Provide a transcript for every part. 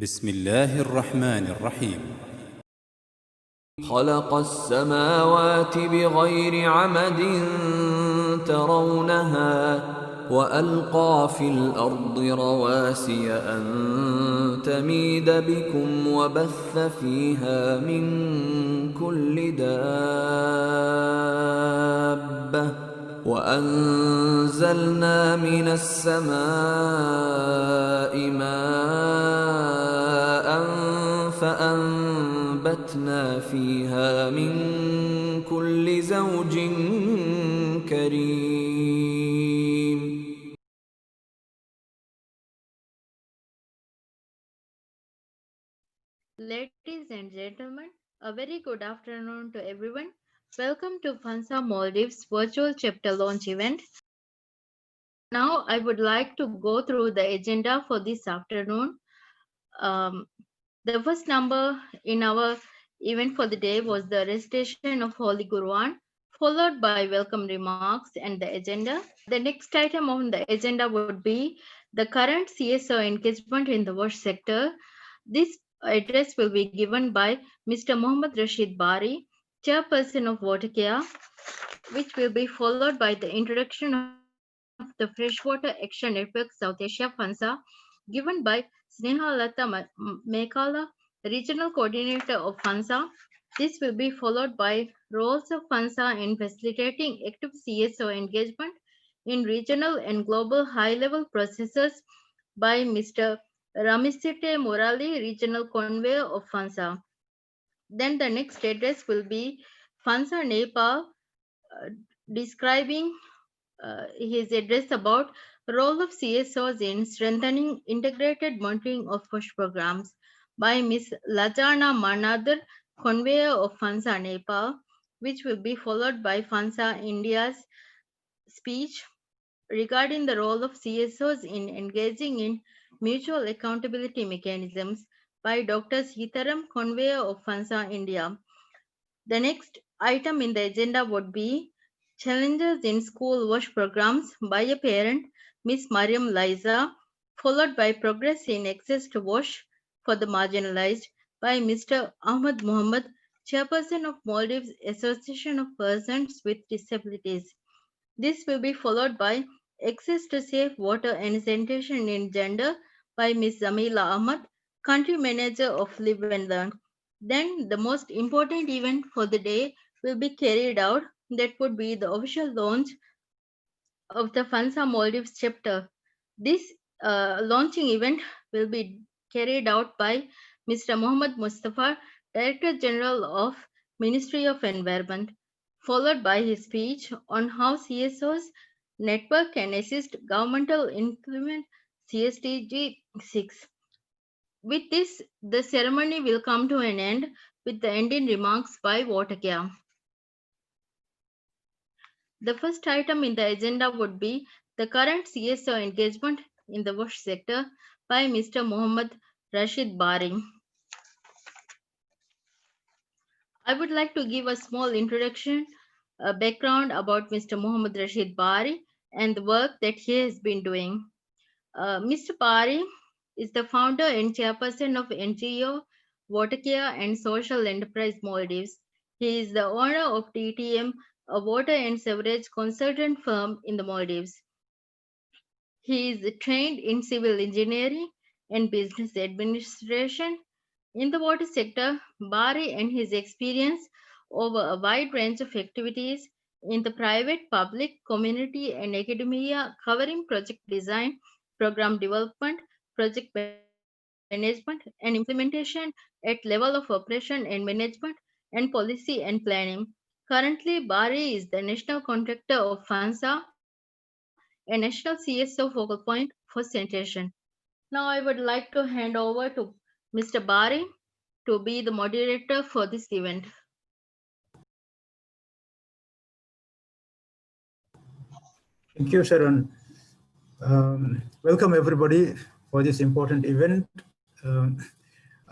بسم الله الرحمن الرحيم. خلق السماوات بغير عمد ترونها وألقى في الأرض رواسي أن تميد بكم وبث فيها من كل دابة وأنزلنا من السماء ماء فأنبتنا فيها من كل زوج كريم. Ladies and gentlemen, a very good afternoon to everyone. Welcome to FANSA Maldives virtual chapter launch event. Now I would like to go through the agenda for this afternoon. The first number in our event for the day was the recitation of Holy Quran, followed by welcome remarks and the agenda. The next item on the agenda would be the current CSO engagement in the wash sector. This address will be given by Mr. Mohammad Rashid Bari, chairperson of Watercare, which will be followed by the introduction of the Freshwater Action Network South Asia FANSA, given by Sneha Lata Mekala, regional coordinator of FANSA. This will be followed by roles of FANSA in facilitating active CSO engagement in regional and global high-level processes by Mr. Ramisite Morali, regional conveyor of FANSA. Then the next address will be FANSA Nepal, describing his address about role of CSOs in strengthening integrated monitoring of push programs by Ms. Lajana Manadar, conveyor of FANSA Nepal, which will be followed by FANSA India's speech regarding the role of CSOs in engaging in mutual accountability mechanisms by Dr. Sitaram, conveyor of FANSA India. The next item in the agenda would be challenges in school wash programs by a parent, Ms. Mariam Liza, followed by progress in access to wash for the marginalized by Mr. Ahmad Mohammed, chairperson of Maldives Association of Persons with Disabilities. This will be followed by access to safe water and sanitation in gender by Ms. Zamila Ahmad, country manager of Live and Learn. Then the most important event for the day will be carried out. That would be the official launch of the FANSA Maldives chapter. This launching event will be carried out by Mr. Mohammad Mustafa, Director General of Ministry of Environment, followed by his speech on how CSOs network can assist governmental implement CSTG 6. With this, the ceremony will come to an end with the ending remarks by Watercare. The first item in the agenda would be the current CSO engagement in the wash sector by Mr. Mohammad Rashid Bari. I would like to give a small introduction, a background about Mr. Mohammad Rashid Bari and the work that he has been doing. Mr. Bari is the founder and chairperson of NGO, Watercare and Social Enterprise Maldives. He is the owner of TTM, a water and sewerage consultant firm in the Maldives. He is trained in civil engineering and business administration. In the water sector, Bari and his experience over a wide range of activities in the private, public, community, and academia covering project design, program development, project management, and implementation at level of operation and management and policy and planning. Currently, Bari is the national contractor of FANSA, a national CSO focal point for sanitation. Now I would like to hand over to Mr. Bari to be the moderator for this event. Thank you, Sharon. Welcome everybody for this important event.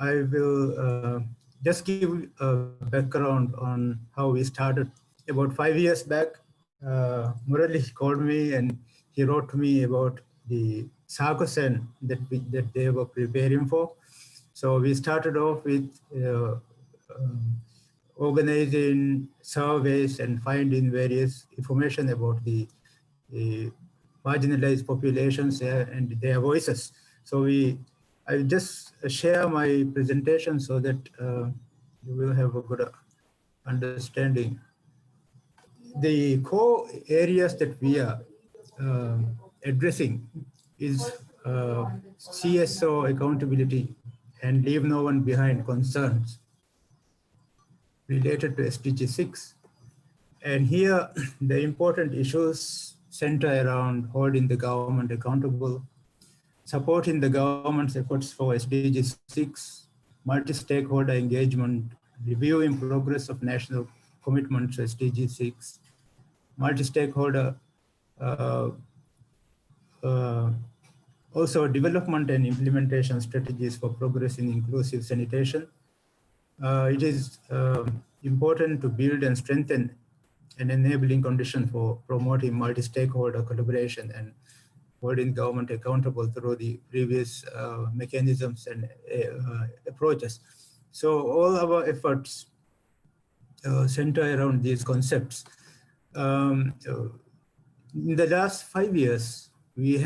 I will just give a background on how we started. About 5 years back, Murali called me and he wrote to me about the Sagosen that they were preparing for. So we started off with organizing surveys and finding various information about the marginalized populations and their voices. So I will just share my presentation so that you will have a good understanding. The core areas that we are addressing is CSO accountability and leave no one behind concerns related to SDG 6. And here, the important issues center around holding the government accountable, supporting the government's efforts for SDG 6, multi-stakeholder engagement, reviewing progress of national commitments to SDG 6, multi-stakeholder, also development and implementation strategies for progress in inclusive sanitation. It is important to build and strengthen an enabling condition for promoting multi-stakeholder collaboration and holding government accountable through the previous mechanisms and approaches. So all our efforts center around these concepts. In the last 5 years, we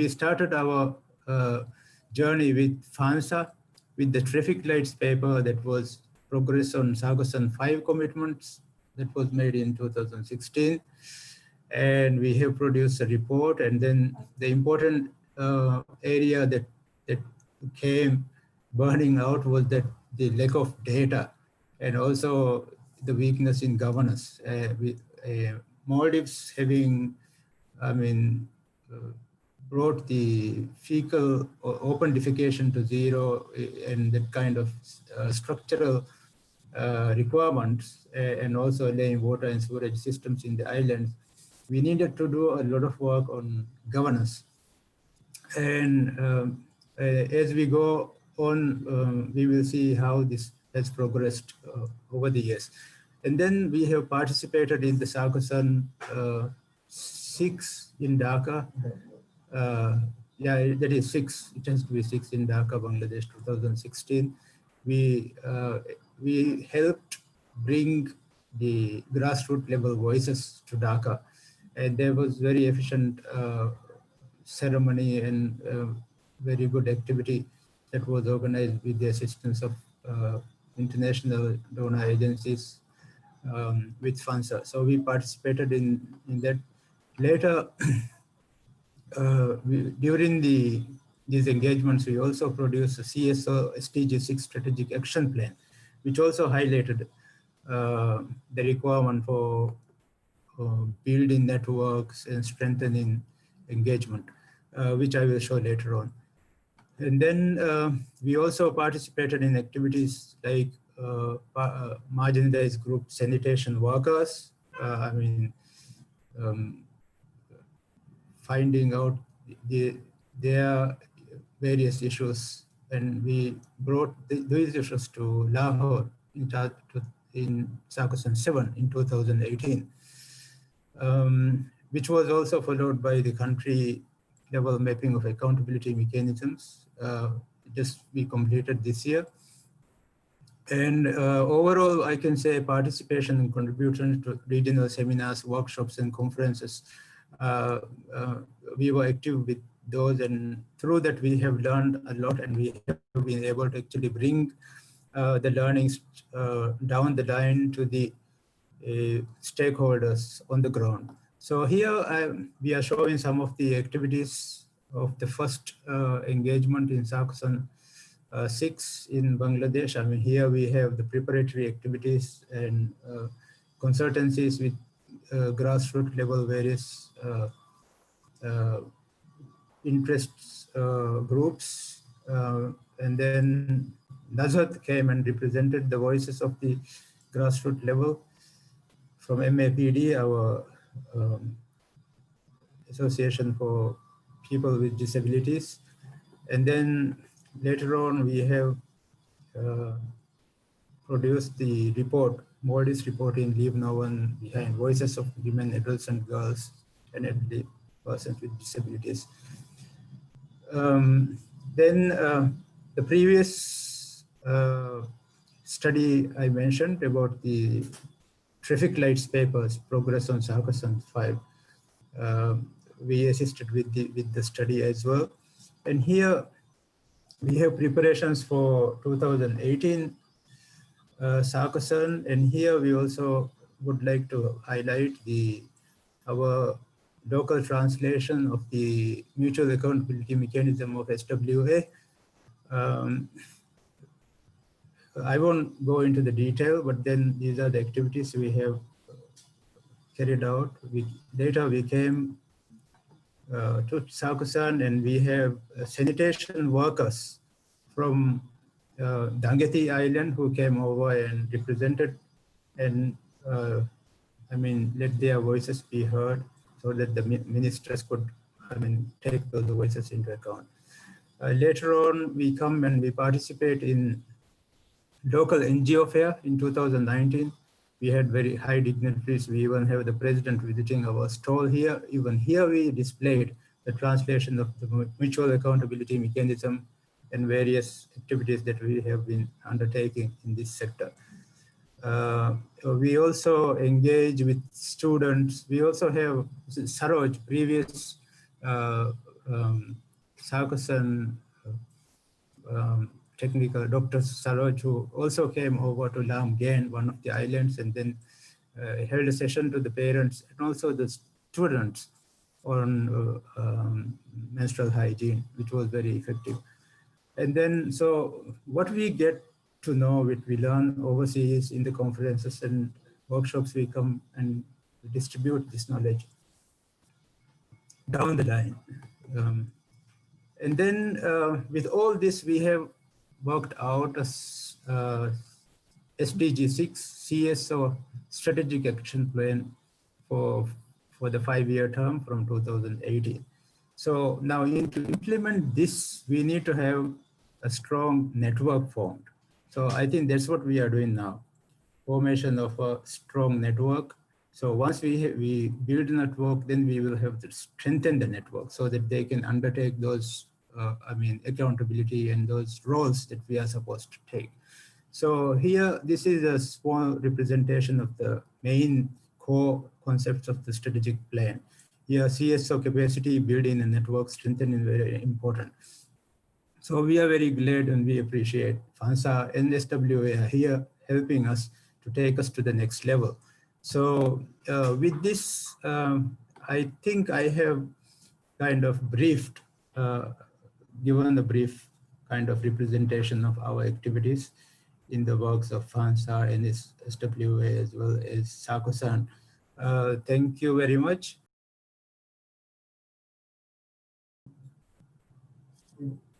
started our journey with FANSA, with the traffic lights paper that was progress on Sargassum 5 commitments that was made in 2016. And we have produced a report. And then the important area that came burning out was that the lack of data and also the weakness in governance. Maldives having, brought the fecal or open defecation to zero and that kind of structural requirements, and also laying water and sewerage systems in the islands, we needed to do a lot of work on governance. And as we go on, we will see how this has progressed over the years. And then we have participated in the Sargassum 6 in Dhaka. Yeah, that is 6. It has to be 6 in Dhaka, Bangladesh, 2016. We helped bring the grassroots level voices to Dhaka, and there was very efficient ceremony and very good activity that was organized with the assistance of international donor agencies with FANSA. So we participated in that. Later, during these engagements, we also produced a CSO SDG 6 strategic action plan, which also highlighted the requirement for building networks and strengthening engagement, which I will show later on. And then we also participated in activities like marginalized group sanitation workers. Finding out their various issues, and we brought these issues to Lahore in Sargassum 7 in 2018, which was also followed by the country level mapping of accountability mechanisms. Just we completed this year. And overall, I can say participation and contribution to regional seminars, workshops, and conferences. We were active with those, and through that we have learned a lot, and we have been able to actually bring the learnings down the line to the stakeholders on the ground. So here we are showing some of the activities of the first engagement in Sargassum 6 in Bangladesh. Here we have the preparatory activities and consultancies with grassroots level various interests groups, and then Nazhat came and represented the voices of the grassroots level from MAPD, our Association for People with Disabilities. And then later on we have produced the report, Maldives report in Leave No One Behind, Voices of Women, Adults and Girls and Elderly Persons with Disabilities. Then The previous study I mentioned about the traffic lights papers, progress on Sarkasan 5. We assisted with the study as well. And here we have preparations for 2018 Sarkasan, and here we also would like to highlight our local translation of the mutual accountability mechanism of SWA. I won't go into the detail, but then these are the activities we have carried out. Later we came to Sarkasan, and we have sanitation workers from Dangeti Island who came over and represented and let their voices be heard so that the ministers could take those voices into account. Later on, we come and we participate in local NGO fair in 2019. We had very high dignitaries. We even have the president visiting our stall here. Even here we displayed the translation of the mutual accountability mechanism and various activities that we have been undertaking in this sector. We also engage with students. We also have Saroj, previous Sarkasan technical Dr. Saroj, who also came over to Lam Gain, one of the islands, and then held a session to the parents and also the students on menstrual hygiene, which was very effective. And then, so what we get to know, what we learn overseas in the conferences and workshops, we come and distribute this knowledge down the line. And then with all this, we have worked out a SDG 6 CSO strategic action plan for the 5-year term from 2018. So now to implement this, we need to have a strong network formed. So I think that's what we are doing now, formation of a strong network. So once we build a network, then we will have to strengthen the network so that they can undertake those, accountability and those roles that we are supposed to take. So here, this is a small representation of the main core concepts of the strategic plan. Here, CSO capacity building and network strengthening is very important. So we are very glad and we appreciate FANSA and SWA here helping us to take us to the next level. So with this, I think I have kind of briefed, given a brief kind of representation of our activities in the works of FANSA and SWA as well as Sarkasan. Thank you very much.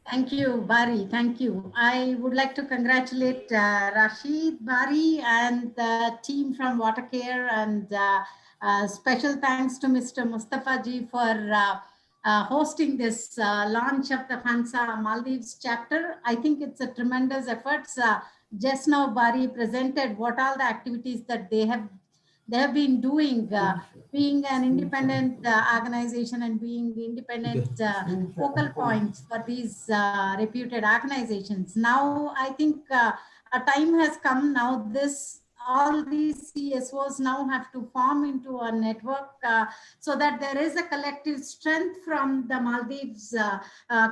Thank you, Bari. Thank you. I would like to congratulate Rashid, Bari, and the team from Watercare, and special thanks to Mr. Mustafa Ji for hosting this launch of the FANSA Maldives chapter. I think it's a tremendous effort. Just now, Bari presented what all the activities that they have been doing, being an independent organization and being independent focal points for these reputed organizations. Now, I think a time has come now. All these CSOs now have to form into a network so that there is a collective strength from the Maldives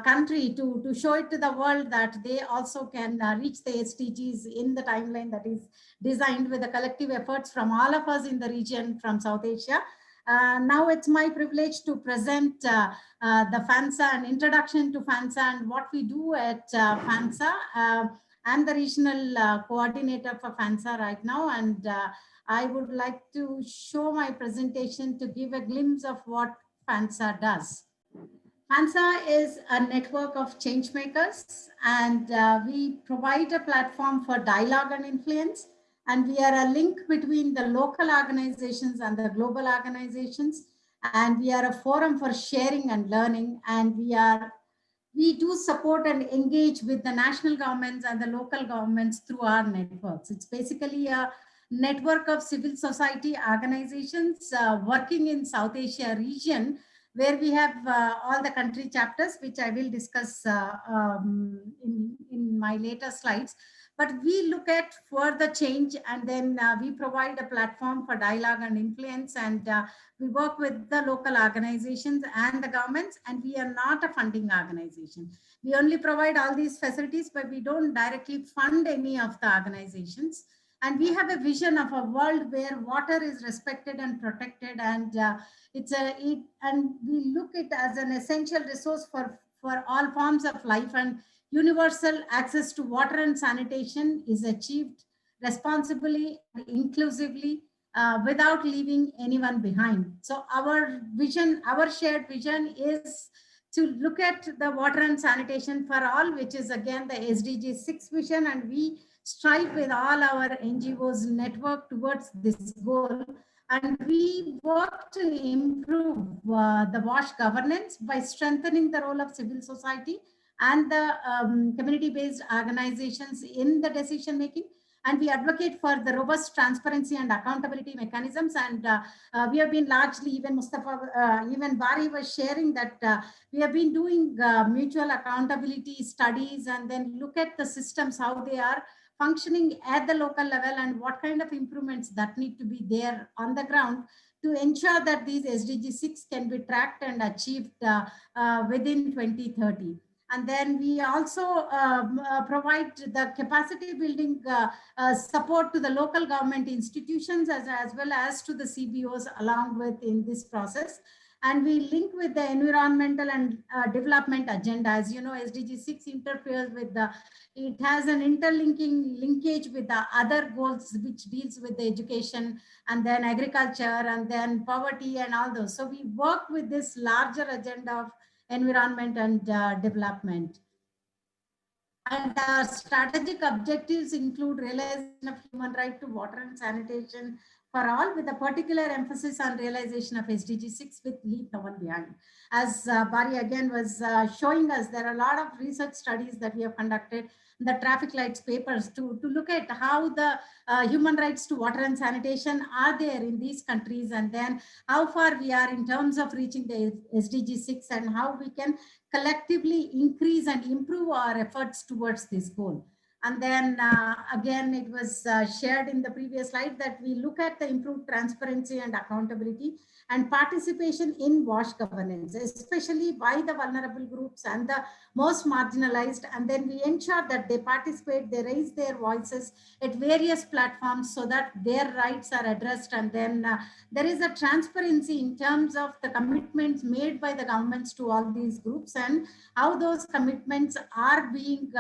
country to show it to the world that they also can reach the SDGs in the timeline that is designed with the collective efforts from all of us in the region from South Asia. Now it's my privilege to present the FANSA, an introduction to FANSA and what we do at FANSA. I'm the regional coordinator for FANSA right now, and I would like to show my presentation to give a glimpse of what FANSA does. FANSA is a network of change makers, and we provide a platform for dialogue and influence, and we are a link between the local organizations and the global organizations, and we are a forum for sharing and learning, and we do support and engage with the national governments and the local governments through our networks. It's basically a network of civil society organizations working in South Asia region where we have all the country chapters, which I will discuss in my later slides. But we look at further change, and then we provide a platform for dialogue and influence, and we work with the local organizations and the governments, and we are not a funding organization. We only provide all these facilities, but we don't directly fund any of the organizations. And we have a vision of a world where water is respected and protected, and and we look it as an essential resource for all forms of life, and universal access to water and sanitation is achieved responsibly and inclusively, without leaving anyone behind. So our vision, our shared vision, is to look at the water and sanitation for all, which is again the SDG 6 vision, and we strive with all our NGOs network towards this goal. And we work to improve the WASH governance by strengthening the role of civil society and the community-based organizations in the decision making. And we advocate for the robust transparency and accountability mechanisms. And we have been largely, even Mustafa, even Bari was sharing that we have been doing mutual accountability studies, and then look at the systems, how they are functioning at the local level, and what kind of improvements that need to be there on the ground to ensure that these SDG 6 can be tracked and achieved within 2030. And then we also provide the capacity building support to the local government institutions as well as to the CBOs along with in this process. And we link with the environmental and development agenda. As you know, SDG 6 interferes with it has an linkage with the other goals, which deals with the education and then agriculture and then poverty and all those. So we work with this larger agenda of environment and development. And our strategic objectives include realization of human right to water and sanitation for all, with a particular emphasis on realization of SDG 6 with leave no one behind. As Bari again was showing us, there are a lot of research studies that we have conducted, the traffic lights papers, to look at how the human rights to water and sanitation are there in these countries, and then how far we are in terms of reaching the SDG 6, and how we can collectively increase and improve our efforts towards this goal. And then again, it was shared in the previous slide that we look at the improved transparency and accountability and participation in WASH governance, especially by the vulnerable groups and the most marginalized. And then we ensure that they participate, they raise their voices at various platforms so that their rights are addressed. And then there is a transparency in terms of the commitments made by the governments to all these groups, and how those commitments are being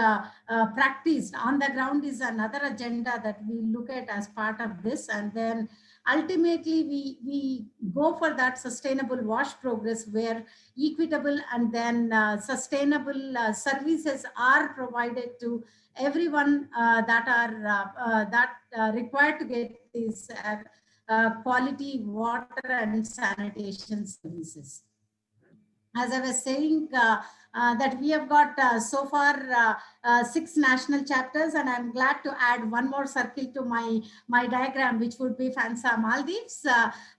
practiced on the ground is another agenda that we look at as part of this. And then ultimately we go for that sustainable WASH progress, where equitable and then sustainable services are provided to everyone that are required to get these quality water and sanitation services. As I was saying, that we have got so far 6 national chapters, and I'm glad to add one more circle to my diagram, which would be FANSA Maldives.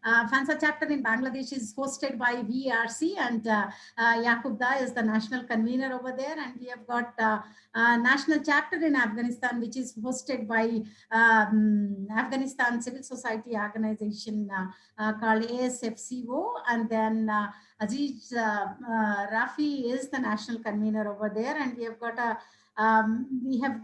FANSA chapter in Bangladesh is hosted by VRC, and Yaqub Da is the national convener over there. And we have got a national chapter in Afghanistan, which is hosted by Afghanistan Civil Society Organization called ASFCO. And then Aziz Rafi is the national convener over there. And we have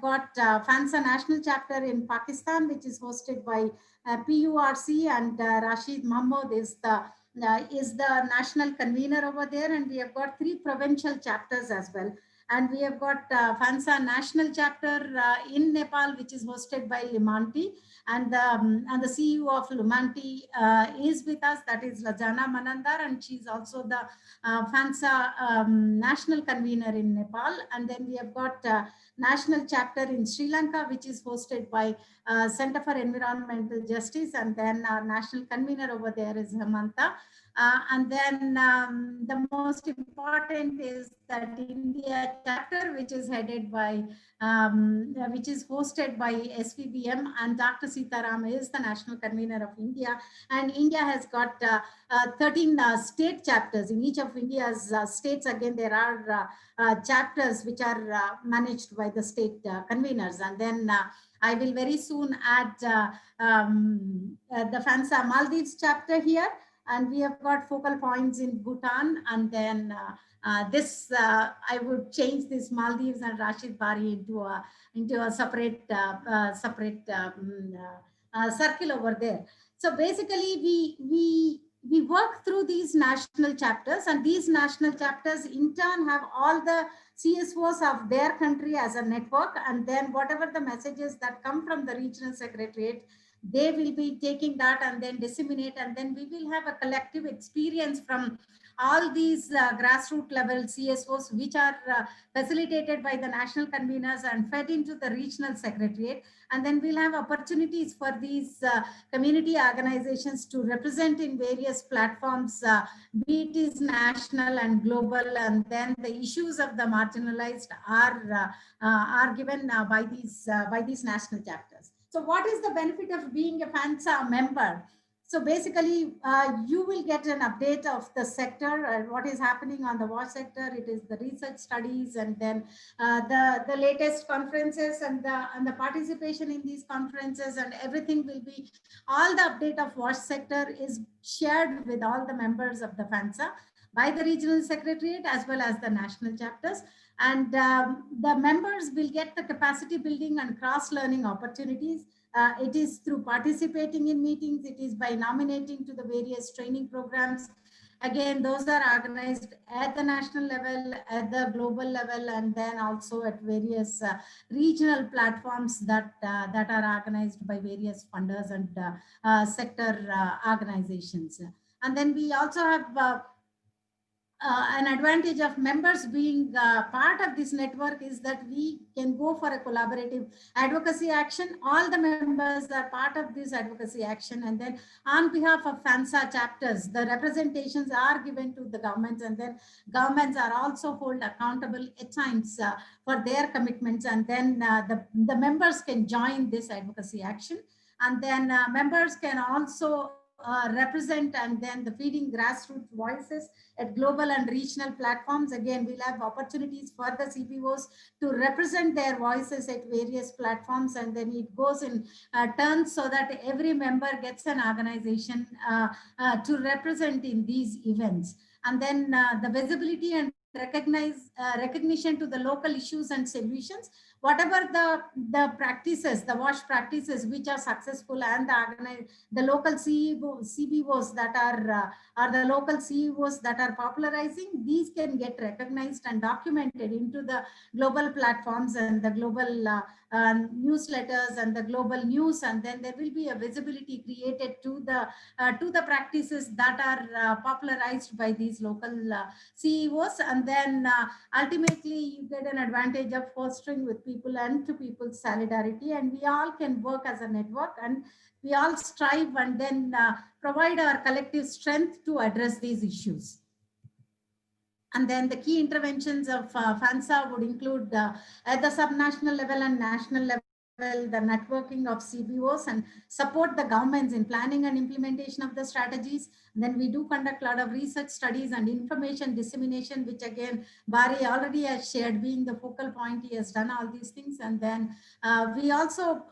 got FANSA national chapter in Pakistan, which is hosted by PURC, and Rashid Mahmood is the national convener over there. And we have got 3 provincial chapters as well. And we have got FANSA national chapter in Nepal, which is hosted by Limanti. And the CEO of Limanti is with us, that is Lajana Manandar, and she's also the FANSA national convener in Nepal. And then we have got national chapter in Sri Lanka, which is hosted by Center for Environmental Justice. And then our national convener over there is Hemanta. And then the most important is that India chapter, which is headed by, which is hosted by SVBM, and Dr. Sitaram is the national convener of India. And India has got 13 state chapters. In each of India's states, again, there are chapters which are managed by the state conveners. And then I will very soon add the FANSA Maldives chapter here. And we have got focal points in Bhutan. And then I would change this Maldives and Rashid Bari into a separate circle over there. So basically, we work through these national chapters, and these national chapters in turn have all the CSOs of their country as a network, and then whatever the messages that come from the regional secretariat, they will be taking that and then disseminate, and then we will have a collective experience from all these grassroots level CSOs, which are facilitated by the national conveners and fed into the regional secretariat. And then we'll have opportunities for these community organizations to represent in various platforms, be it is national and global, and then the issues of the marginalized are given by these national chapters. So what is the benefit of being a FANSA member? So basically, you will get an update of the sector and what is happening on the wash sector. It is the research studies, and then the latest conferences and the participation in these conferences, and everything will be, all the update of wash sector is shared with all the members of the FANSA by the regional secretariat as well as the national chapters. And the members will get the capacity building and cross-learning opportunities. It is through participating in meetings. It is by nominating to the various training programs. Again, those are organized at the national level, at the global level, and then also at various regional platforms that are organized by various funders and sector organizations. And then we also have an advantage of members being part of this network is that we can go for a collaborative advocacy action. All the members are part of this advocacy action, and then on behalf of FANSA chapters, the representations are given to the governments, and then governments are also held accountable at times for their commitments, and then the members can join this advocacy action. And then members can also represent, and then the feeding grassroots voices at global and regional platforms. Again, we'll have opportunities for the CPOs to represent their voices at various platforms, and then it goes in turns so that every member gets an organization to represent in these events. And then the visibility and recognition to the local issues and solutions, whatever the practices, the wash practices which are successful, and the local CBOs that are the local CEOs that are popularizing, these can get recognized and documented into the global platforms and the global newsletters and the global news, and then there will be a visibility created to the practices that are popularized by these local CEOs. And then ultimately you get an advantage of fostering with people and to people solidarity, and we all can work as a network, and we all strive and then provide our collective strength to address these issues. And then the key interventions of FANSA would include at the subnational level and national level, the networking of CBOs, and support the governments in planning and implementation of the strategies. And then we do conduct a lot of research studies and information dissemination, which again, Bari already has shared, being the focal point, he has done all these things. And then we also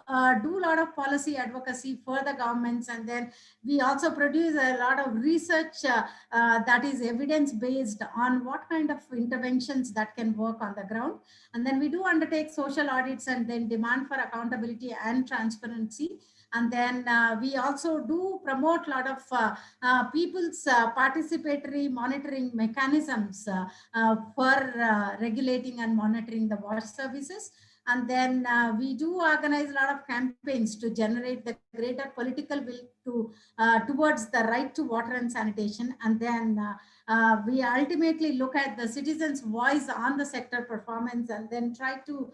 do a lot of policy advocacy for the governments. And then we also produce a lot of research that is evidence-based on what kind of interventions that can work on the ground. And then we do undertake social audits and then demand for accountability and transparency. And then we also do promote a lot of people's participatory monitoring mechanisms for regulating and monitoring the wash services. And then we do organize a lot of campaigns to generate the greater political will towards the right to water and sanitation. And then we ultimately look at the citizens' voice on the sector performance, and then try to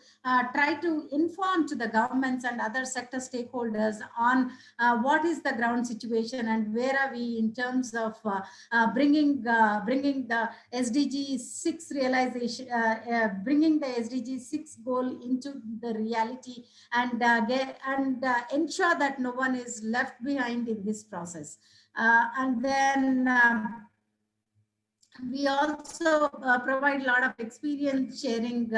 inform to the governments and other sector stakeholders on what is the ground situation and where are we in terms of bringing the SDG 6 realization, bringing the SDG 6 goal into the reality, and ensure that no one is left behind in this process. And then we also provide a lot of experience sharing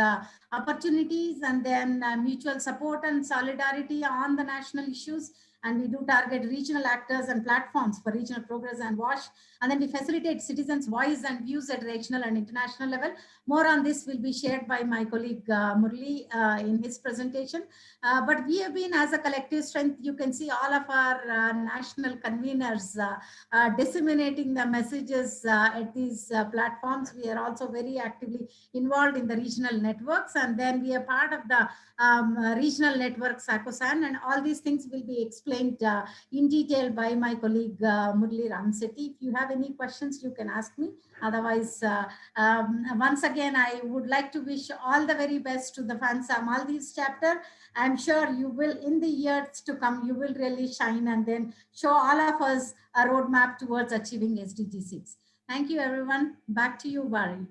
opportunities, and then mutual support and solidarity on the national issues. And we do target regional actors and platforms for regional progress and WASH. And then we facilitate citizens' voice and views at regional and international level. More on this will be shared by my colleague Murli in his presentation. But we have been, as a collective strength, you can see all of our national conveners disseminating the messages at these platforms. We are also very actively involved in the regional networks, and then we are part of the regional network SACOSAN, and all these things will be explained in detail by my colleague Murli Ramsetti. If you have any questions, you can ask me. Otherwise, once again, I would like to wish all the very best to the FANSA Maldives chapter. I'm sure you will, in the years to come, you will really shine and then show all of us a roadmap towards achieving SDG 6. Thank you, everyone. Back to you, Barry.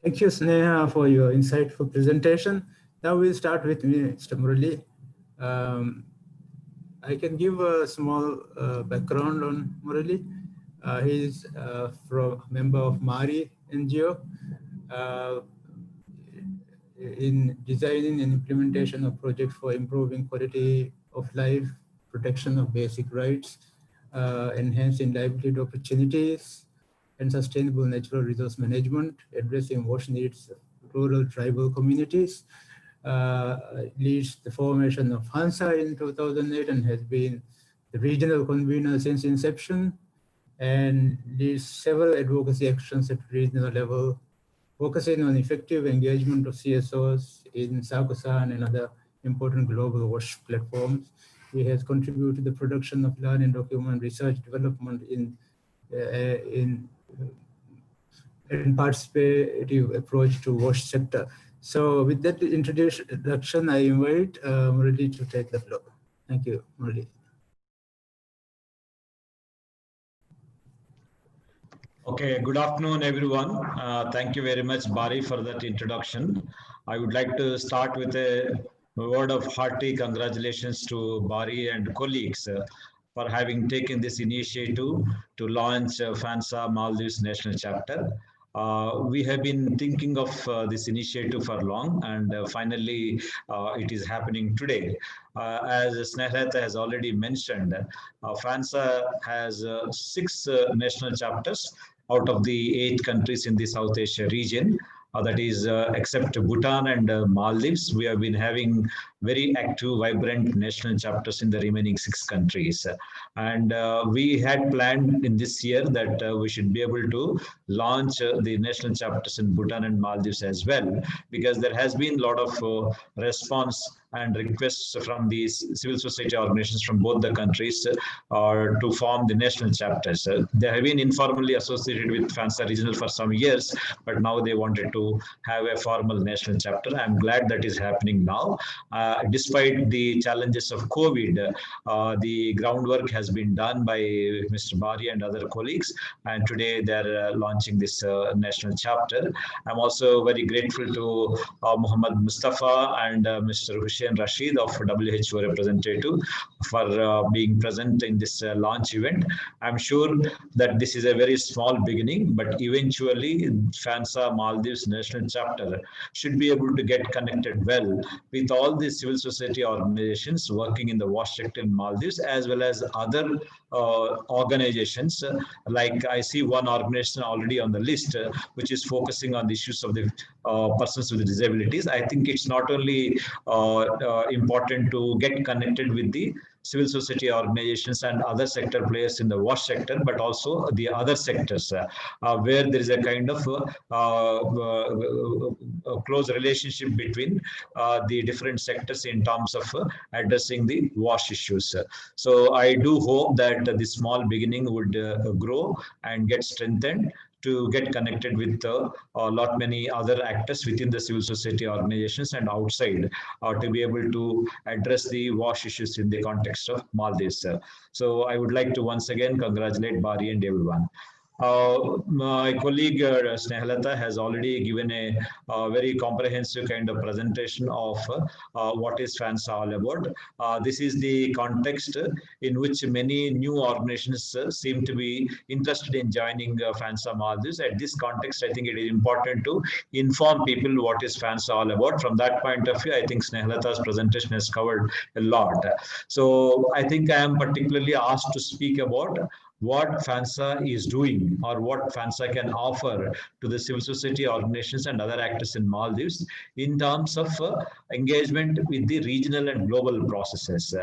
Thank you, Sneha, for your insightful presentation. Now we'll start with Mr. Murali. I can give a small background on Murali. He's from member of MARI NGO in designing and implementation of projects for improving quality of life, protection of basic rights, enhancing livelihood opportunities, and sustainable natural resource management, addressing wash needs of rural tribal communities. Leads the formation of FANSA in 2008 and has been the regional convener since inception, and leads several advocacy actions at regional level, focusing on effective engagement of CSOs in SACOSAN and other important global WASH platforms. He has contributed to the production of learning document, research development in participative approach to WASH sector. So with that introduction, I invite Murali to take the floor. Thank you, Murali. Okay, good afternoon, everyone. Thank you very much, Bari, for that introduction. I would like to start with a word of hearty congratulations to Bari and colleagues for having taken this initiative to launch FANSA Maldives National Chapter. We have been thinking of this initiative for long, and finally it is happening today. As Sneha has already mentioned, FANSA has 6 national chapters out of the 8 countries in the South Asia region. That is, except Bhutan and Maldives, we have been having very active, vibrant national chapters in the remaining 6 countries. And we had planned in this year that we should be able to launch the national chapters in Bhutan and Maldives as well, because there has been a lot of response and requests from these civil society organizations from both the countries to form the national chapters. They have been informally associated with FANSA Regional for some years, but now they wanted to have a formal national chapter. I'm glad that is happening now. Despite the challenges of COVID, the groundwork has been done by Mr. Bari and other colleagues, and today they're launching this national chapter. I'm also very grateful to Muhammad Mustafa and Mr. Hussein Rashid of WHO representative for being present in this launch event. I'm sure that this is a very small beginning, but eventually FANSA Maldives National Chapter should be able to get connected well with all the civil society organizations working in the WASH sector in Maldives, as well as other organizations. Like I see one organization already on the list, which is focusing on the issues of the persons with disabilities. I think it's not only important to get connected with the civil society organizations and other sector players in the wash sector, but also the other sectors where there is a kind of close relationship between the different sectors in terms of addressing the wash issues. So I do hope that this small beginning would grow and get strengthened to get connected with a lot many other actors within the civil society organizations and outside to be able to address the wash issues in the context of Maldives. So I would like to once again congratulate Bari and everyone. My colleague Snehalata has already given a very comprehensive kind of presentation of what is FANSA all about. This is the context in which many new organizations seem to be interested in joining FANSA Maldives. At this context, I think it is important to inform people what is FANSA all about. From that point of view, I think Snehalata's presentation has covered a lot. So I think I am particularly asked to speak about what FANSA is doing or what FANSA can offer to the civil society organizations and other actors in Maldives in terms of engagement with the regional and global processes.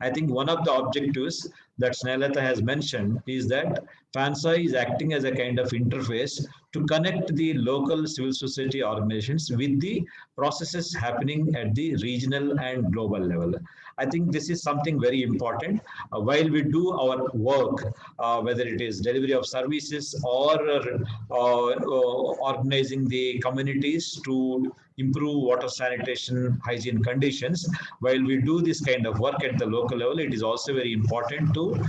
I think one of the objectives that Snehata has mentioned is that FANSA is acting as a kind of interface to connect the local civil society organizations with the processes happening at the regional and global level. I think this is something very important. While we do our work, whether it is delivery of services or organizing the communities to improve water sanitation, hygiene conditions, while we do this kind of work at the local level, it is also very important to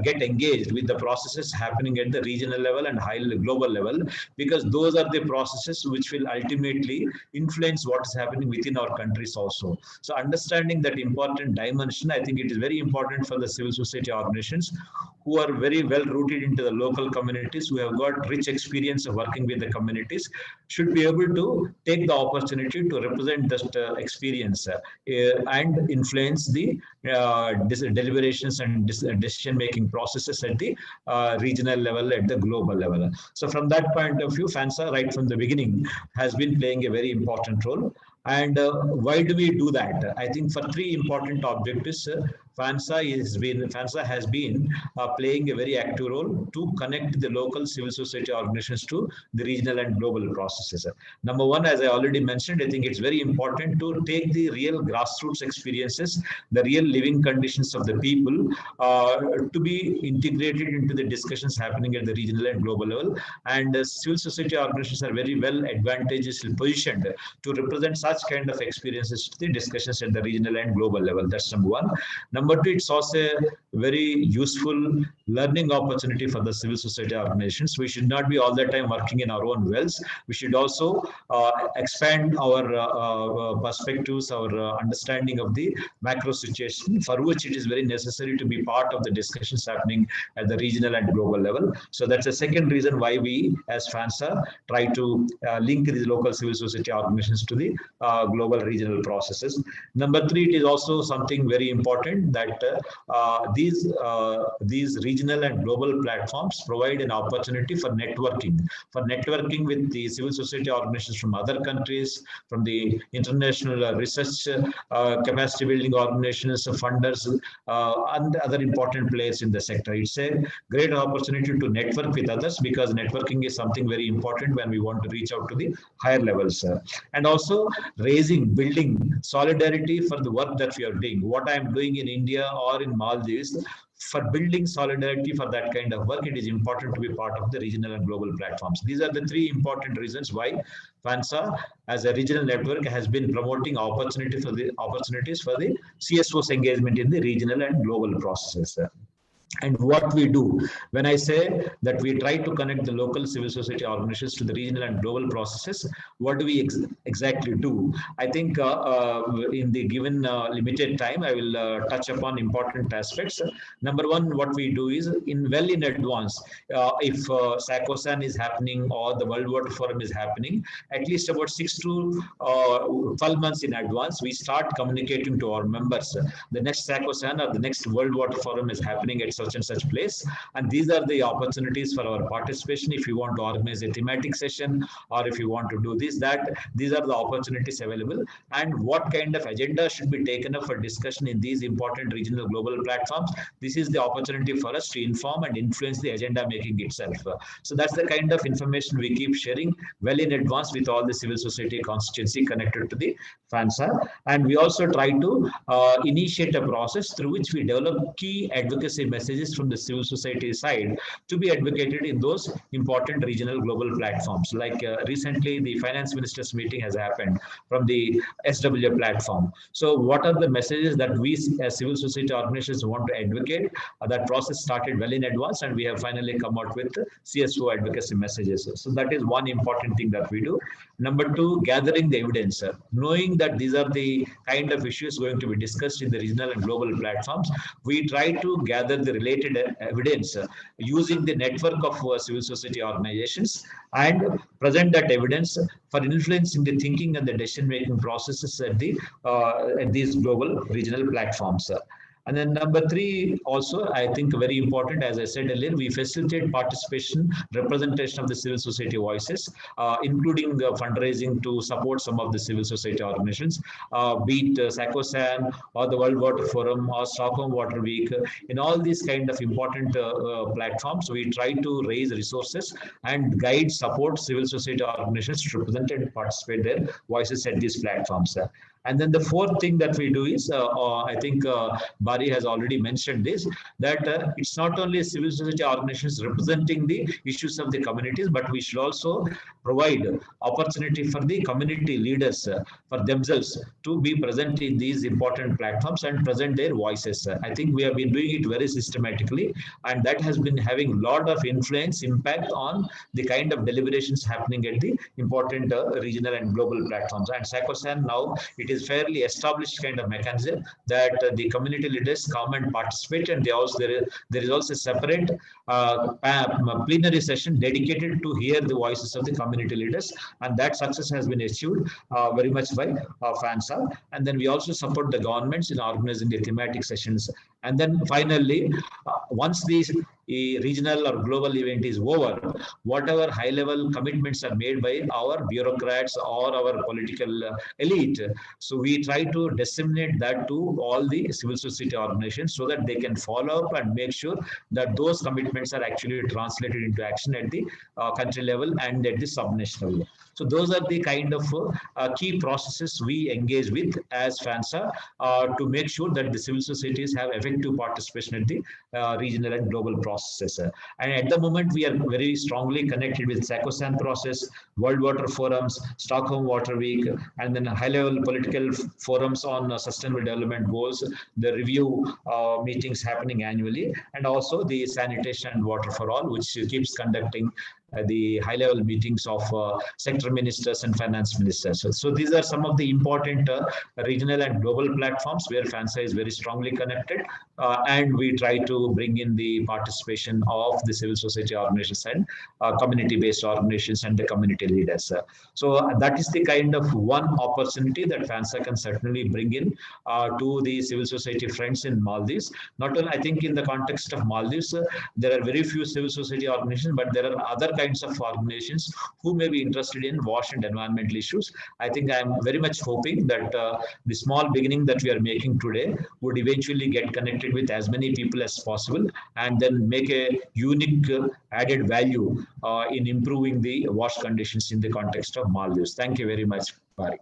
get engaged with the processes happening at the regional level and high global level, because those are the processes which will ultimately influence what is happening within our countries also. So understanding that important dimension, I think it is very important for the civil society organizations who are very well rooted into the local communities, who have got rich experience of working with the communities, should be able to take the opportunity to represent that experience and influence the deliberations and decision-making processes at the regional level, at the global level. So from that point of view, FANSA, right from the beginning, has been playing a very important role. And why do we do that? I think for three important objectives, FANSA has been playing a very active role to connect the local civil society organizations to the regional and global processes. Number one, as I already mentioned, I think it's very important to take the real grassroots experiences, the real living conditions of the people to be integrated into the discussions happening at the regional and global level. And civil society organizations are very well advantageously positioned to represent such kind of experiences to the discussions at the regional and global level. That's number one. Number two, it's also a very useful learning opportunity for the civil society organizations. We should not be all the time working in our own wells. We should also expand our perspectives, our understanding of the macro situation, for which it is very necessary to be part of the discussions happening at the regional and global level. So that's the second reason why we, as FANSA, try to link the local civil society organizations to the global regional processes. Number three, it is also something very important that these regional and global platforms provide an opportunity for networking with the civil society organizations from other countries, from the international research capacity building organizations, funders, and other important players in the sector. It's a great opportunity to network with others, because networking is something very important when we want to reach out to the higher levels. And also building solidarity for the work that we are doing. What I am doing in India or in Maldives, for building solidarity for that kind of work, it is important to be part of the regional and global platforms. These are the three important reasons why FANSA, as a regional network, has been promoting opportunities for the CSOs engagement in the regional and global processes. And what we do, when I say that we try to connect the local civil society organizations to the regional and global processes, what do we exactly do? I think in the given limited time, I will touch upon important aspects. Number one, what we do is in advance, if SACOSAN is happening or the World Water Forum is happening, at least about 6 to 12 months in advance, we start communicating to our members. The next SACOSAN or the next World Water Forum is happening at such and such place. And these are the opportunities for our participation. If you want to organize a thematic session, or if you want to do this, that, these are the opportunities available. And what kind of agenda should be taken up for discussion in these important regional global platforms, this is the opportunity for us to inform and influence the agenda making itself. So that's the kind of information we keep sharing well in advance with all the civil society constituency connected to the FANSA. And we also try to initiate a process through which we develop key advocacy messages from the civil society side to be advocated in those important regional global platforms. Like recently, the finance ministers meeting has happened from the SW platform. So what are the messages that we as civil society organizations want to advocate? That process started well in advance, and we have finally come out with CSO advocacy messages. So that is one important thing that we do. Number two, gathering the evidence. Knowing that these are the kind of issues going to be discussed in the regional and global platforms, we try to gather the related evidence using the network of civil society organizations and present that evidence for influencing the thinking and the decision-making processes at these global regional platforms. And then number three, also, I think very important, as I said earlier, we facilitate participation, representation of the civil society voices, including fundraising to support some of the civil society organizations, be it SACOSAN or the World Water Forum or Stockholm Water Week. In all these kind of important platforms, we try to raise resources and guide, support civil society organizations to represent and participate their voices at these platforms. And then the fourth thing that we do is, I think Bari has already mentioned this, that it's not only civil society organizations representing the issues of the communities, but we should also provide opportunity for the community leaders for themselves to be present in these important platforms and present their voices. I think we have been doing it very systematically, and that has been having a lot of influence, impact on the kind of deliberations happening at the important regional and global platforms. And SACOSAN now, it is fairly established kind of mechanism that the community leaders come and participate, and there is also a separate plenary session dedicated to hear the voices of the community leaders, and that success has been achieved very much by FANSA. And then we also support the governments in organizing the thematic sessions. And then finally, once these regional or global event is over, whatever high-level commitments are made by our bureaucrats or our political elite, so we try to disseminate that to all the civil society organizations so that they can follow up and make sure that those commitments are actually translated into action at the country level and at the subnational level. So those are the kind of key processes we engage with as FANSA to make sure that the civil societies have effective participation at the regional and global processes. And at the moment, we are very strongly connected with SACOSAN process, World Water Forums, Stockholm Water Week, and then high-level political forums on sustainable development goals, the review meetings happening annually, and also the sanitation and water for all, which keeps conducting the high-level meetings of sector ministers and finance ministers. So these are some of the important regional and global platforms where FANSA is very strongly connected, and we try to bring in the participation of the civil society organizations and community-based organizations and the community leaders. So that is the kind of one opportunity that FANSA can certainly bring in to the civil society friends in Maldives. Not only, I think, in the context of Maldives, there are very few civil society organizations, but there are other kinds of organizations who may be interested in wash and environmental issues. I think I'm very much hoping that the small beginning that we are making today would eventually get connected with as many people as possible and then make a unique added value in improving the wash conditions in the context of Maldives. Thank you very much, Bari.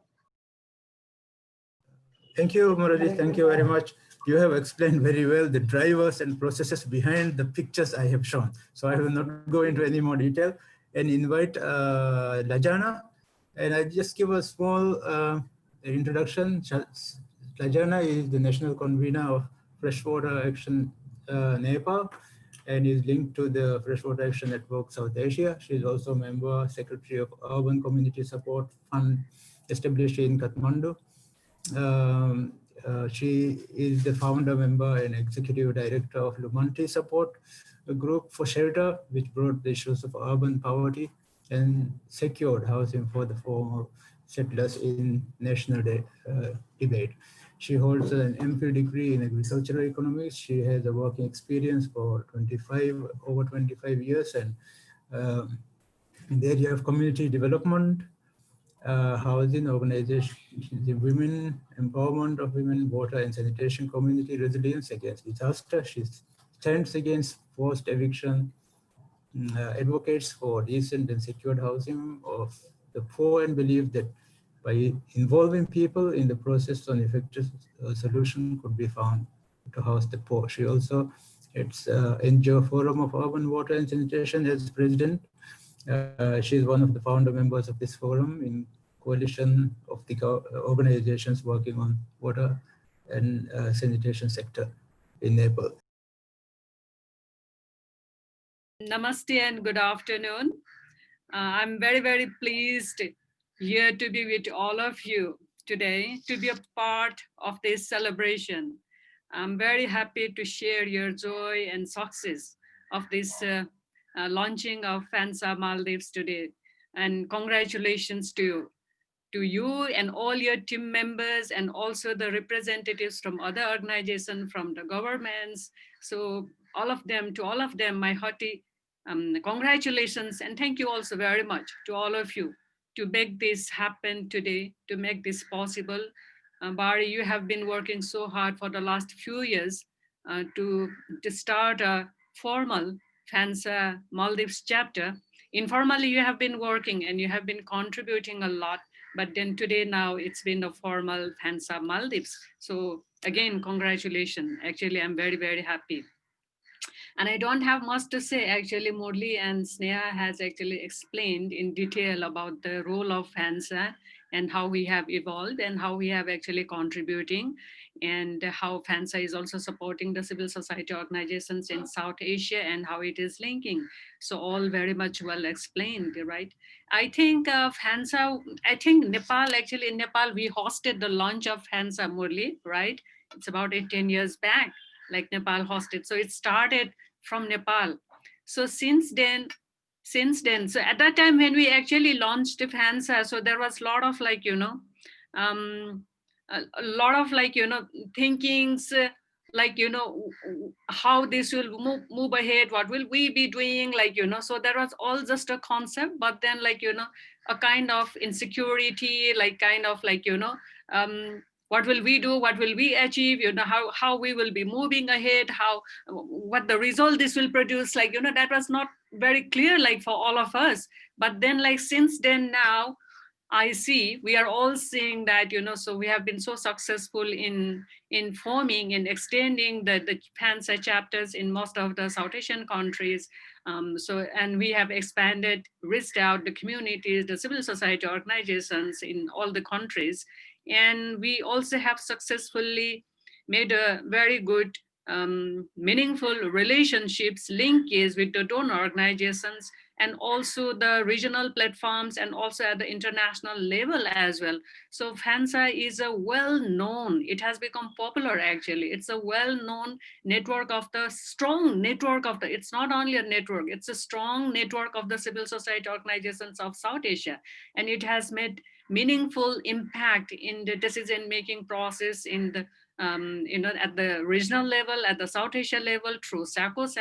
Thank you, Murali. Thank you very much. You have explained very well the drivers and processes behind the pictures I have shown. So I will not go into any more detail and invite Lajana. And I just give a small introduction. Lajana is the national convener of Freshwater Action Nepal and is linked to the Freshwater Action Network South Asia. She is also a member, secretary of Urban Community Support Fund established in Kathmandu. She is the founder, member, and executive director of Lumanti Support, a group for shelter, which brought the issues of urban poverty and secured housing for the former settlers in national debate. She holds an MPhil degree in agricultural economics. She has a working experience for over 25 years, and in the area of community development, housing, organization, the women, empowerment of women, water and sanitation, community resilience against disaster. She stands against forced eviction, advocates for decent and secured housing of the poor, and believe that by involving people in the process, an effective solution could be found to house the poor. She also heads NGO Forum of Urban Water and Sanitation as president. She is one of the founder members of this forum in coalition of the organizations working on water and sanitation sector in Nepal. Namaste and good afternoon. I'm very, very pleased here to be with all of you today, to be a part of this celebration. I'm very happy to share your joy and success of this launching of FANSA Maldives today. And congratulations to you and all your team members, and also the representatives from other organizations, from the governments. So all of them, my hearty congratulations, and thank you also very much to all of you to make this happen today, to make this possible. Barry, you have been working so hard for the last few years to start a formal FANSA Maldives chapter. Informally, you have been working and you have been contributing a lot, but then today now it's been a formal FANSA Maldives. So again, congratulations. Actually, I'm very, very happy. And I don't have much to say. Actually, Murli and Sneha has actually explained in detail about the role of FANSA and how we have evolved and how we have actually contributing, and how FANSA is also supporting the civil society organizations in South Asia and how it is linking. So all very much well explained, right? I think FANSA, I think Nepal, actually in Nepal, we hosted the launch of FANSA, Murli, right? It's about 10 years back, like Nepal hosted. So it started from Nepal. So since then, so at that time when we actually launched FANSA, so there was a lot of like, a lot of like, thinkings, like, how this will move ahead, what will we be doing, like, so there was all just a concept, but then like, a kind of insecurity, like kind of like, what will we do, what will we achieve, how we will be moving ahead, what the result this will produce, like, that was not very clear, like for all of us. But then like since then now I see we are all seeing that, so we have been so successful in forming and extending the FANSA chapters in most of the South Asian countries. And we have expanded, reached out the communities, the civil society organizations in all the countries. And we also have successfully made a very good, meaningful relationships, linkages with the donor organizations, and also the regional platforms, and also at the international level as well. So FANSA is a well-known, it has become popular actually. It's a well-known network of the, strong network of the, it's not only a network, it's a strong network of the civil society organizations of South Asia. And it has made meaningful impact in the decision-making process in the, at the regional level, at the South Asia level through SACOS,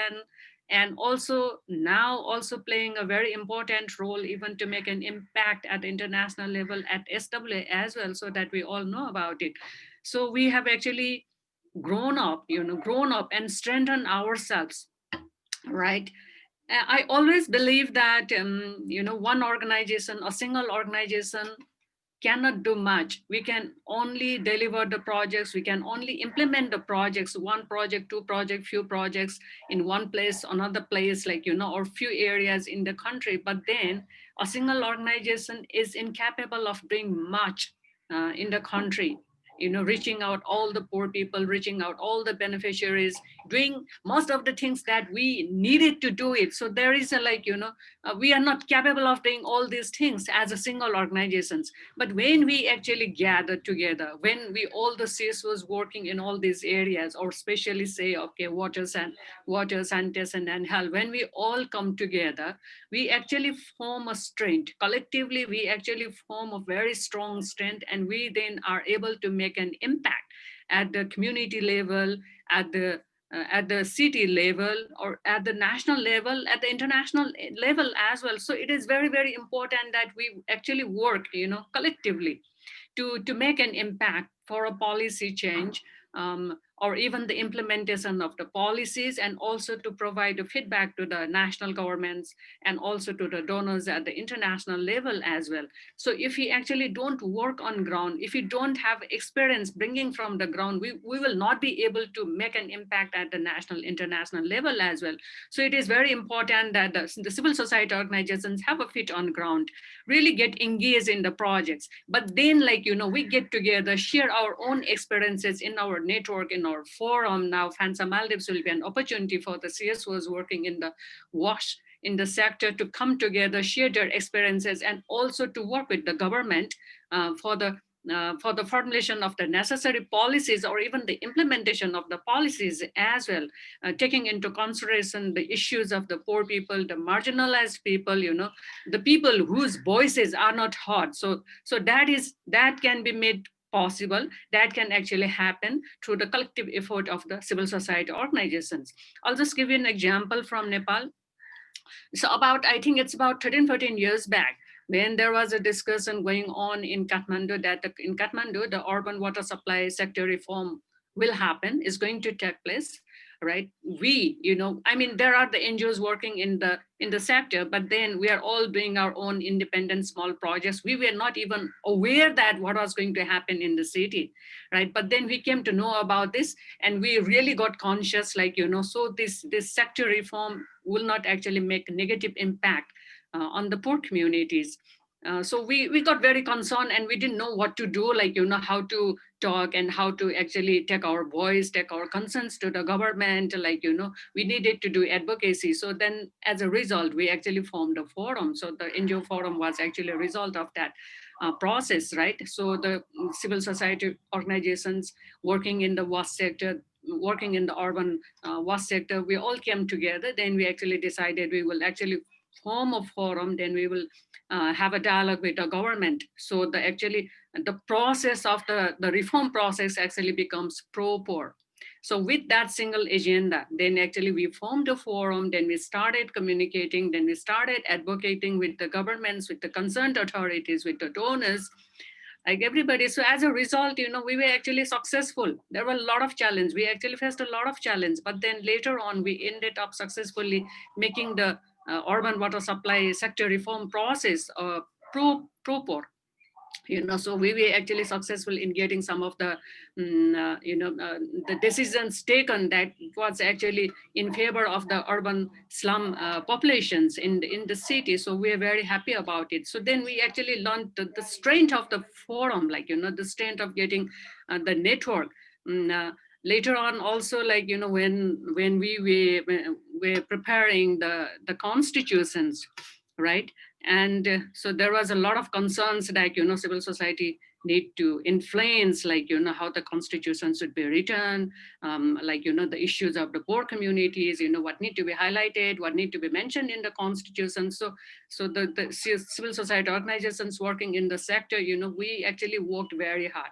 and also now also playing a very important role even to make an impact at the international level at SWA as well, so that we all know about it. So we have actually grown up and strengthened ourselves, right? I always believe that, one organization, a single organization cannot do much. We can only deliver the projects, we can only implement the projects, one project, two projects, few projects in one place, another place, like, or few areas in the country. But then a single organization is incapable of doing much in the country. reaching out all the poor people, reaching out all the beneficiaries, doing most of the things that we needed to do it. So there is a we are not capable of doing all these things as a single organizations. But when we actually gather together, when we all the CSOs working in all these areas, or especially say, okay, water, sanitation and health, when we all come together, we actually form a strength. Collectively, we actually form a very strong strength, and we then are able to make an impact at the community level, at the city level, or at the national level, at the international level as well. So it is very, very important that we actually work, collectively to make an impact for a policy change, or even the implementation of the policies, and also to provide a feedback to the national governments and also to the donors at the international level as well. So if we actually don't work on ground, if we don't have experience bringing from the ground, we will not be able to make an impact at the national, international level as well. So it is very important that the civil society organizations have a feet on ground, really get engaged in the projects. But then, we get together, share our own experiences in our network, in our forum. Now FANSA Maldives will be an opportunity for the CSOs working in the WASH in the sector to come together, share their experiences, and also to work with the government for the formulation of the necessary policies, or even the implementation of the policies as well, taking into consideration the issues of the poor people, the marginalized people, the people whose voices are not heard. So that can be made possible, that can actually happen through the collective effort of the civil society organizations. I'll just give you an example from Nepal. So I think it's about 13, 14 years back, when there was a discussion going on in Kathmandu, that in Kathmandu, the urban water supply sector reform will happen, is going to take place, right? There are the NGOs working in the sector, but then we are all doing our own independent small projects. We were not even aware that what was going to happen in the city, right? But then we came to know about this, and we really got conscious, so this sector reform will not actually make a negative impact on the poor communities. So we got very concerned, and we didn't know what to do, how to talk and how to actually take our voice, take our concerns to the government, we needed to do advocacy. So then as a result, we actually formed a forum. So the NGO forum was actually a result of that process, right? So the civil society organizations working in the WAS sector, working in the urban WAS sector, we all came together. Then we actually decided we will actually form a forum, then we will have a dialogue with the government. So the process of the reform process actually becomes proper. So with that single agenda, then actually we formed a forum, then we started communicating, then we started advocating with the governments, with the concerned authorities, with the donors, like everybody. So as a result, we were actually successful. There were a lot of challenges. We actually faced a lot of challenge, but then later on, we ended up successfully making the urban water supply sector reform process proper. So we were actually successful in getting some of the, the decisions taken that was actually in favor of the urban slum populations in the city. So we are very happy about it. So then we actually learned the strength of the forum, the strength of getting the network. Later on also, when we were preparing the constitutions, right? And so there was a lot of concerns, civil society need to influence, how the constitution should be written, the issues of the poor communities, what need to be highlighted, what need to be mentioned in the constitution. So the civil society organizations working in the sector, we actually worked very hard.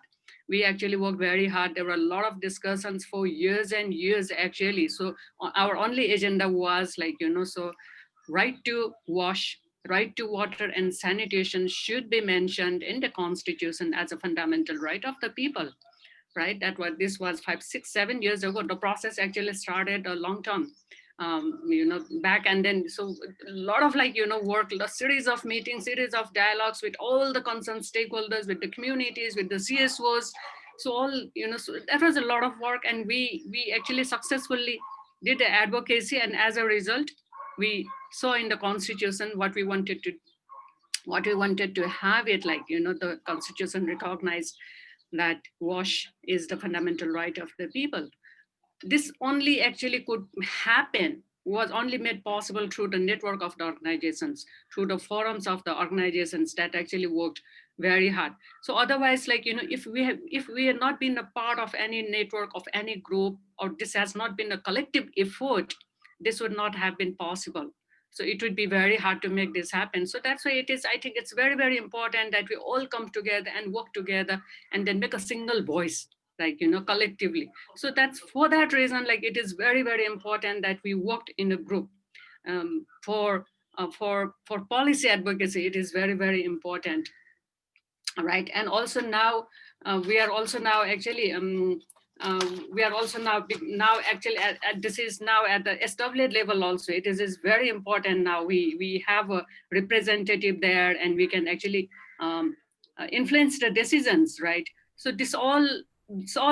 There were a lot of discussions for years and years, actually. So our only agenda was right to wash, right to water and sanitation should be mentioned in the constitution as a fundamental right of the people, right? This was 5, 6, 7 years ago. The process actually started a long time, back. And then, so a lot of work, a series of meetings, series of dialogues with all the concerned stakeholders, with the communities, with the CSOs. So so that was a lot of work, and we actually successfully did the advocacy. And as a result, we saw in the constitution what we wanted to have it, the constitution recognized that wash is the fundamental right of the people. This only actually could happen, was only made possible through the network of the organizations, through the forums of the organizations that actually worked very hard. So otherwise, like, if we had not been a part of any network, of any group, or this has not been a collective effort, this would not have been possible. So it would be very hard to make this happen. So that's why it is, I think it's very, very important that we all come together and work together and then make a single voice, like, collectively. So that's for that reason, like, it is very, very important that we worked in a group, for policy advocacy. It is very, very important, right? And also now, we are also now actually we are also now actually this is now at the established level also. It is very important now. We have a representative there, and we can actually influence the decisions, right? So this all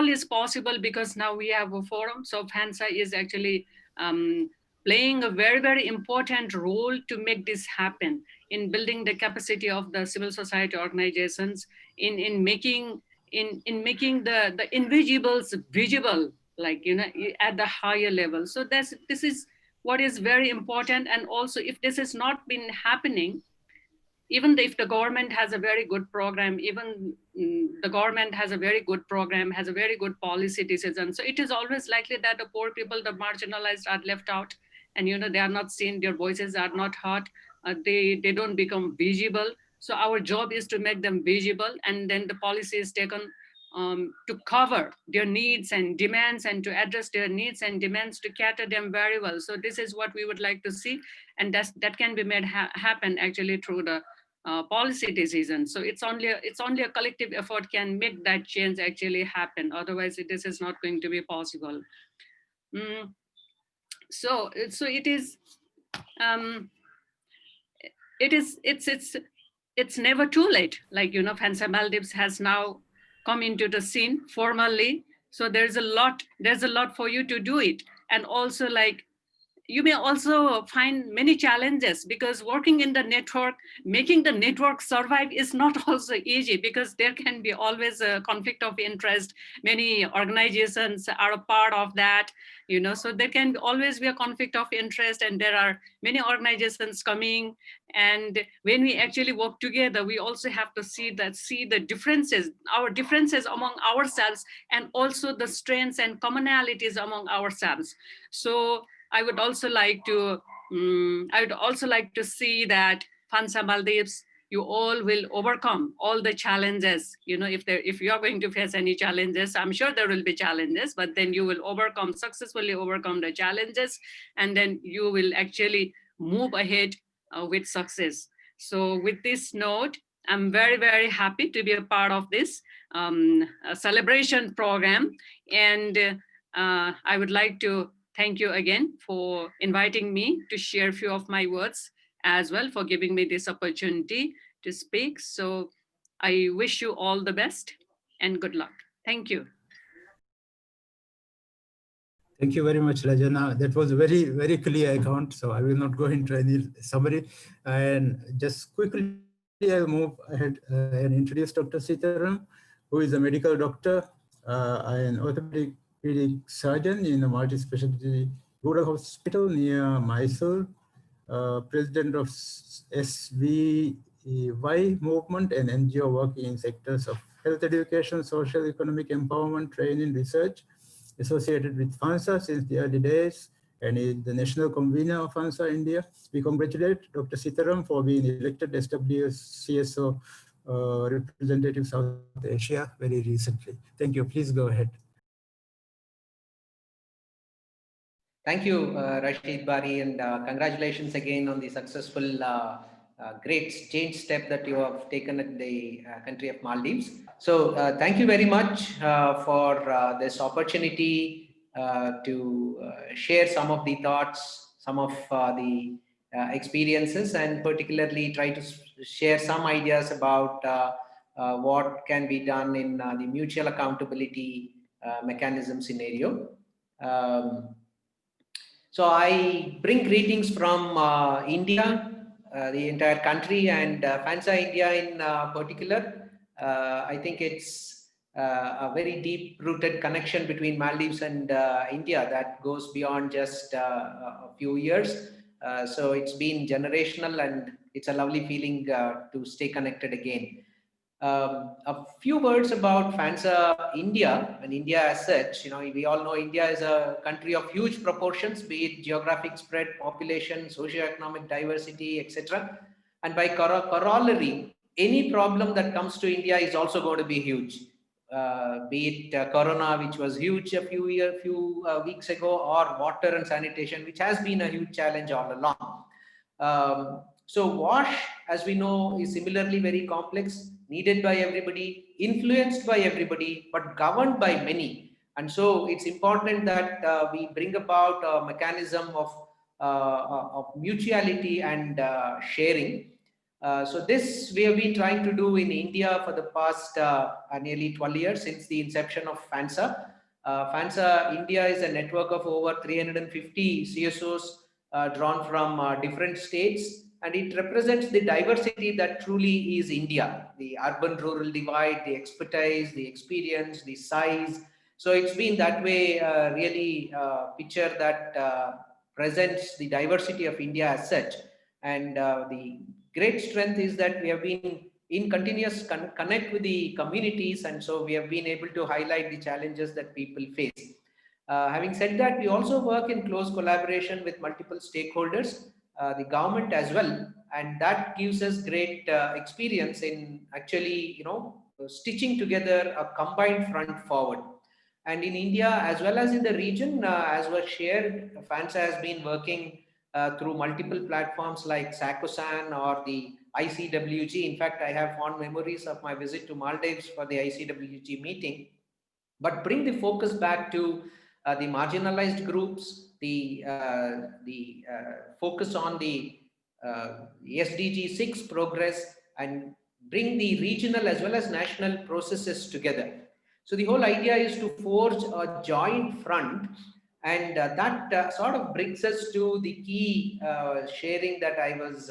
is possible because now we have a forum. So FANSA is actually playing a very, very important role to make this happen, in building the capacity of the civil society organizations, in making the invisibles visible, like, at the higher level. So this is what is very important. And also, if this has not been happening, even if the government has a very good program, even the government has a very good program, has a very good policy decision, so it is always likely that the poor people, the marginalized, are left out, and they are not seen, their voices are not heard, they don't become visible. So our job is to make them visible, and then the policy is taken to cover their needs and demands, and to address their needs and demands, to cater them very well. So this is what we would like to see, and that can be made happen actually through the policy decisions. So it's only a collective effort can make that change actually happen. Otherwise, this is not going to be possible. So it is. It's never too late. Like, FANSA Maldives has now come into the scene formally. So there's a lot for you to do it. And also, like, you may also find many challenges, because working in the network, making the network survive is not also easy, because there can be always a conflict of interest. Many organizations are a part of that, so there can always be a conflict of interest, and there are many organizations coming. And when we actually work together, we also have to see the differences, our differences among ourselves, and also the strengths and commonalities among ourselves. So I would also like to see that FANSA Maldives, you all will overcome all the challenges. If you are going to face any challenges, I'm sure there will be challenges, but then you will successfully overcome the challenges, and then you will actually move ahead with success. So with this note, I'm very, very happy to be a part of this celebration program, and I would like to thank you again for inviting me to share a few of my words, as well for giving me this opportunity to speak. So I wish you all the best and good luck. Thank you. Thank you very much, Rajana. That was a very, very clear account, so I will not go into any summary. And just quickly, I'll move ahead and introduce Dr. Sitaram, who is a medical doctor, an orthopedic surgeon in a multi-specialty rural hospital near Mysore, president of SVY movement and NGO working in sectors of health education, social economic empowerment, training, research, associated with FANSA since the early days, and is the national convener of FANSA India. We congratulate Dr. Sitaram for being elected SWS CSO representative South Asia very recently. Thank you. Please go ahead. Thank you, Rashid Bari, and congratulations again on the successful great change step that you have taken at the country of Maldives. So thank you very much for this opportunity to share some of the thoughts, some of the experiences, and particularly try to share some ideas about what can be done in the mutual accountability mechanism scenario. So I bring greetings from India, the entire country, and FANSA India in particular. I think it's a very deep-rooted connection between Maldives and India that goes beyond just a few years. So it's been generational, and it's a lovely feeling to stay connected again. A few words about FANSA India and India as such. We all know India is a country of huge proportions, be it geographic spread, population, socio-economic diversity, etc. And by corollary, any problem that comes to India is also going to be huge. Be it corona, which was huge a few weeks ago, or water and sanitation, which has been a huge challenge all along. So WASH, as we know, is similarly very complex, needed by everybody, influenced by everybody, but governed by many. And so it's important that we bring about a mechanism of mutuality and sharing. So this we have been trying to do in India for the past nearly 12 years since the inception of FANSA. FANSA India is a network of over 350 CSOs drawn from different states, and it represents the diversity that truly is India, the urban-rural divide, the expertise, the experience, the size. So it's been that way, really picture that presents the diversity of India as such. And the great strength is that we have been in continuous connect with the communities, and so we have been able to highlight the challenges that people face. Having said that, we also work in close collaboration with multiple stakeholders, the government as well, and that gives us great experience in actually, stitching together a combined front forward. And in India, as well as in the region, as was shared, FANSA has been working through multiple platforms like SACOSAN or the ICWG. In fact, I have fond memories of my visit to Maldives for the ICWG meeting. But bring the focus back to the marginalized groups, the focus on the SDG 6 progress, and bring the regional as well as national processes together. So the whole idea is to forge a joint front, and that sort of brings us to the key sharing that I was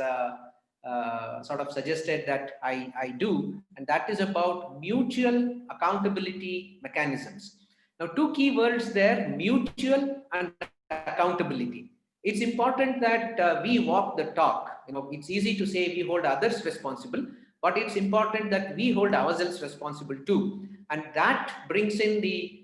sort of suggested that I do, and that is about mutual accountability mechanisms. Now, two key words there: mutual and accountability. It's important that we walk the talk. It's easy to say we hold others responsible, but it's important that we hold ourselves responsible too, and that brings in the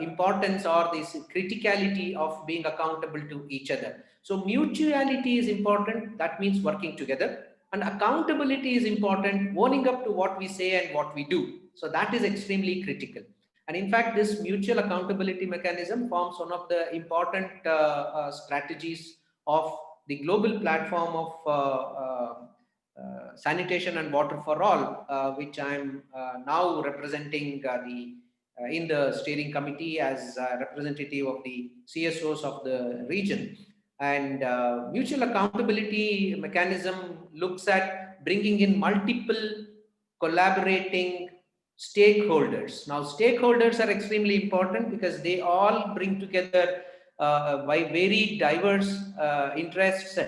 importance or this criticality of being accountable to each other. So mutuality is important. That means working together. And accountability is important, owning up to what we say and what we do. So that is extremely critical. And in fact, this mutual accountability mechanism forms one of the important strategies of the global platform of sanitation and water for all, which I'm now representing in the steering committee as representative of the CSOs of the region. And mutual accountability mechanism looks at bringing in multiple collaborating stakeholders. Now, stakeholders are extremely important because they all bring together by very diverse interests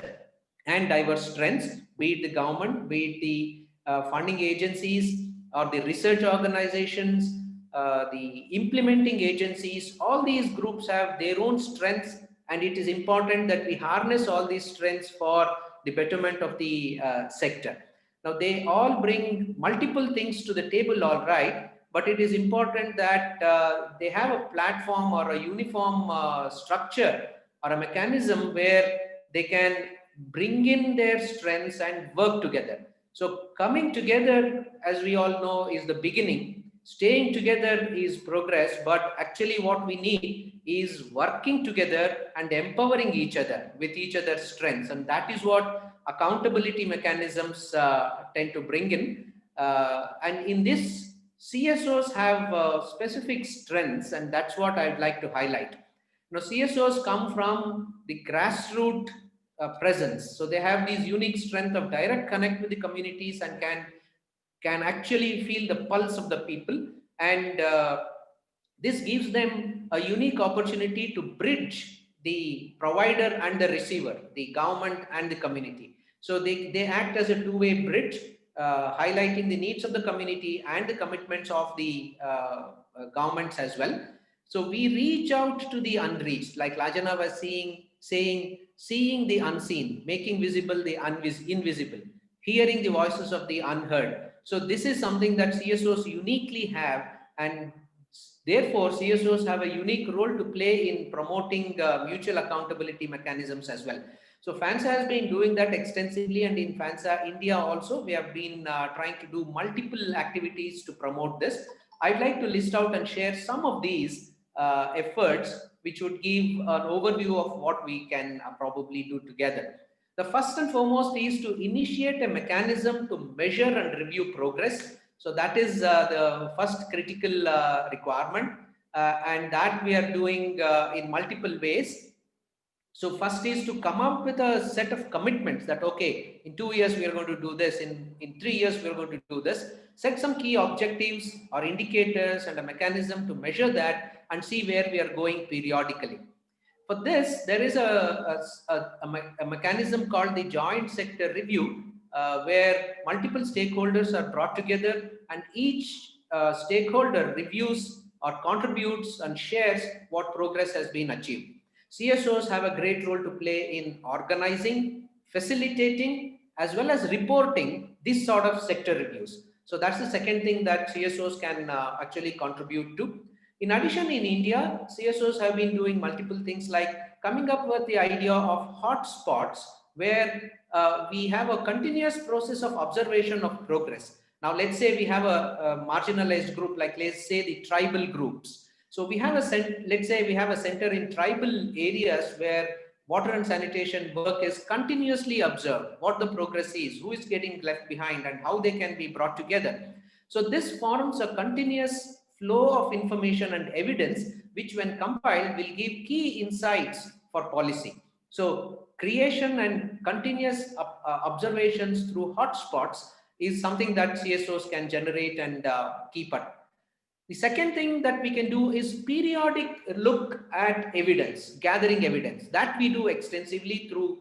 and diverse strengths, be it the government, be it the funding agencies or the research organizations, the implementing agencies. All these groups have their own strengths, and it is important that we harness all these strengths for the betterment of the sector. Now, they all bring multiple things to the table, all right, but it is important that they have a platform or a uniform structure or a mechanism where they can bring in their strengths and work together. So coming together, as we all know, is the beginning. Staying together is progress, but actually what we need is working together and empowering each other with each other's strengths. And that is what accountability mechanisms tend to bring in. And in this, CSOs have specific strengths, and that's what I'd like to highlight. CSOs come from the grassroots presence. So they have these unique strength of direct connect with the communities and can actually feel the pulse of the people, and this gives them a unique opportunity to bridge the provider and the receiver, the government and the community. So they act as a two-way bridge, highlighting the needs of the community and the commitments of the governments as well. So we reach out to the unreached, like Lajana was saying, seeing the unseen, making visible the invisible, hearing the voices of the unheard. So this is something that CSOs uniquely have, and therefore CSOs have a unique role to play in promoting mutual accountability mechanisms as well. So FANSA has been doing that extensively, and in FANSA India also, we have been trying to do multiple activities to promote this. I'd like to list out and share some of these efforts, which would give an overview of what we can probably do together. The first and foremost is to initiate a mechanism to measure and review progress. So that is the first critical requirement, and that we are doing in multiple ways. So first is to come up with a set of commitments that, okay, in 2 years we are going to do this, in 3 years we are going to do this. Set some key objectives or indicators and a mechanism to measure that and see where we are going periodically. For this, there is a mechanism called the joint sector review, where multiple stakeholders are brought together, and each stakeholder reviews or contributes and shares what progress has been achieved. CSOs have a great role to play in organizing, facilitating, as well as reporting this sort of sector reviews. So that's the second thing that CSOs can actually contribute to. In addition, in India, CSOs have been doing multiple things like coming up with the idea of hotspots, where we have a continuous process of observation of progress. Now, let's say we have a marginalized group, like let's say the tribal groups. So we have let's say we have a center in tribal areas where water and sanitation work is continuously observed, what the progress is, who is getting left behind, and how they can be brought together. So this forms a continuous flow of information and evidence, which when compiled will give key insights for policy. So creation and continuous observations through hotspots is something that CSOs can generate and keep up. The second thing that we can do is periodic look at evidence, gathering evidence. That we do extensively through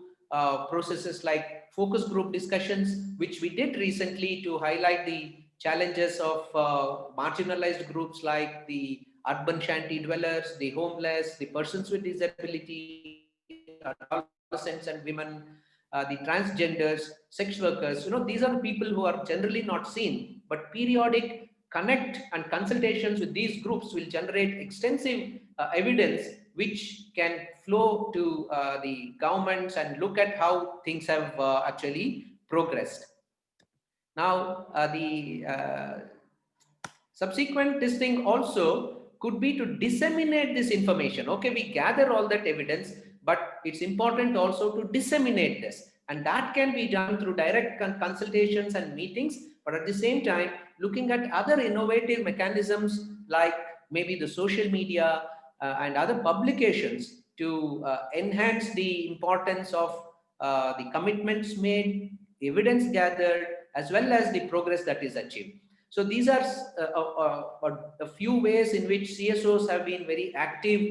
processes like focus group discussions, which we did recently to highlight the challenges of marginalized groups like the urban shanty dwellers, the homeless, the persons with disability, adolescents and women, the transgenders, sex workers. These are the people who are generally not seen, but periodic connect and consultations with these groups will generate extensive evidence, which can flow to the governments and look at how things have actually progressed. Now, the subsequent this thing also could be to disseminate this information. Okay, we gather all that evidence, but it's important also to disseminate this, and that can be done through direct consultations and meetings, but at the same time looking at other innovative mechanisms like maybe the social media and other publications to enhance the importance of the commitments made, evidence gathered, as well as the progress that is achieved. So these are a few ways in which CSOs have been very active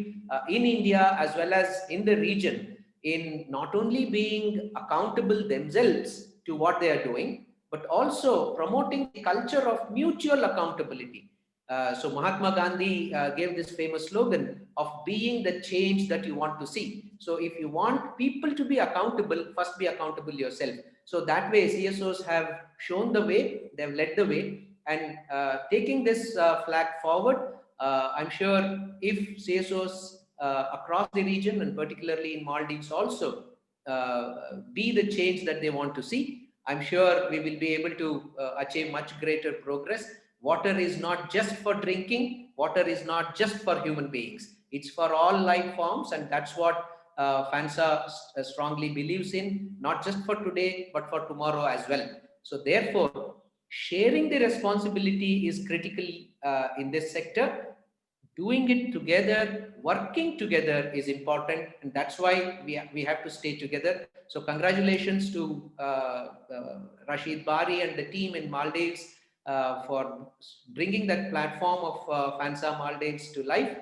in India as well as in the region, in not only being accountable themselves to what they are doing, but also promoting the culture of mutual accountability. So Mahatma Gandhi gave this famous slogan of being the change that you want to see. So if you want people to be accountable, first be accountable yourself. So that way CSOs have shown the way, they have led the way, and taking this flag forward, I'm sure if CSOs across the region and particularly in Maldives also be the change that they want to see, I'm sure we will be able to achieve much greater progress. Water is not just for drinking, water is not just for human beings, it's for all life forms, and that's what FANSA strongly believes in, not just for today, but for tomorrow as well. So therefore, sharing the responsibility is critical in this sector. Doing it together, working together is important, and that's why we have to stay together. So congratulations to Rashid Bari and the team in Maldives for bringing that platform of FANSA Maldives to life.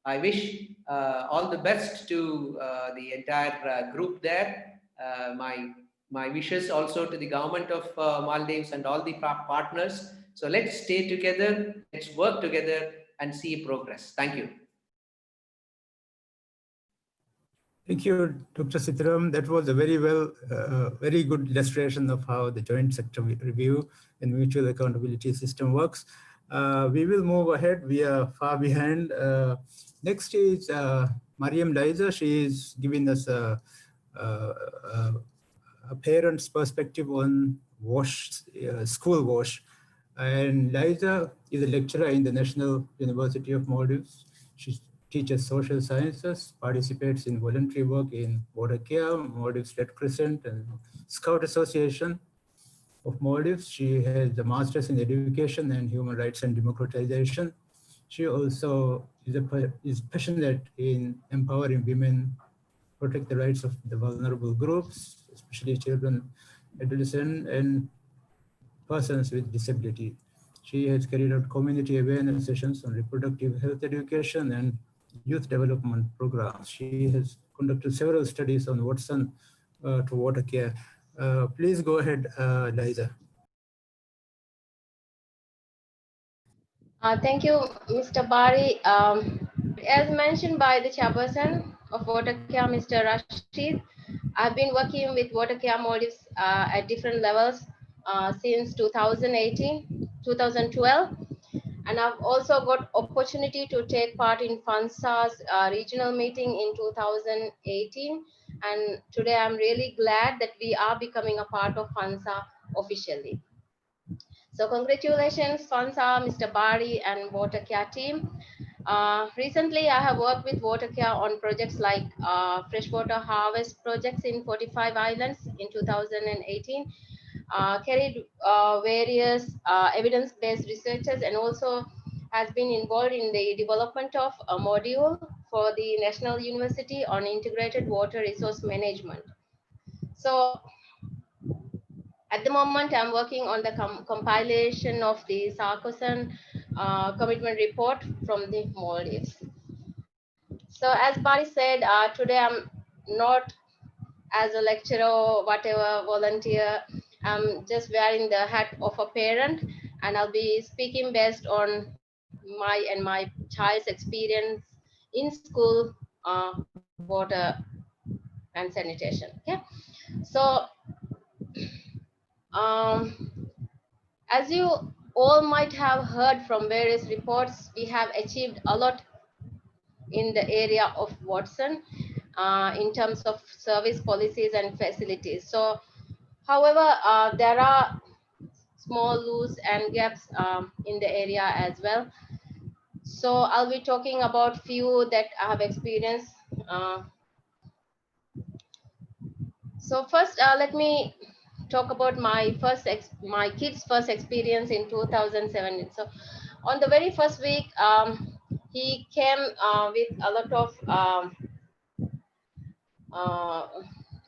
I wish all the best to the entire group there. My My wishes also to the government of Maldives and all the partners. So let's stay together, let's work together and see progress. Thank you. Thank you, Dr. Sitaram. That was a very good illustration of how the joint sector review and mutual accountability system works. We will move ahead. We are far behind. Next is Mariam Liza. She is giving us a parent's perspective on school wash. And Liza is a lecturer in the National University of Maldives. She teaches social sciences, participates in voluntary work in Watercare, Maldives Red Crescent, and Scout Association of Maldives. She has a master's in education and human rights and democratization. She also is passionate in empowering women, protect the rights of the vulnerable groups, especially children, adolescents, and persons with disability. She has carried out community awareness sessions on reproductive health education and youth development programs. She has conducted several studies on Watson to water care. Please go ahead, Liza. Thank you, Mr. Bari. As mentioned by the chairperson of Watercare, Mr. Rashid, I've been working with Watercare Maldives at different levels since 2018, 2012. And I've also got opportunity to take part in FANSA's regional meeting in 2018. And today I'm really glad that we are becoming a part of FANSA officially. So congratulations, FANSA, Mr. Bari and Watercare team. Recently, I have worked with Watercare on projects like freshwater harvest projects in 45 islands in 2018, carried various evidence-based researches, and also has been involved in the development of a module for the National University on integrated water resource management. So at the moment, I'm working on the compilation of the Sarkosan commitment report from the Maldives. So as Bari said, today I'm not as a lecturer or whatever volunteer. I'm just wearing the hat of a parent, and I'll be speaking based on my child's experience in school, water and sanitation. Okay, so as you all might have heard from various reports, we have achieved a lot in the area of Watson in terms of service policies and facilities. So, however, there are small loose and gaps in the area as well. So I'll be talking about few that I have experienced. So first, let me talk about my kid's first experience in 2017. So on the very first week, he came with a lot of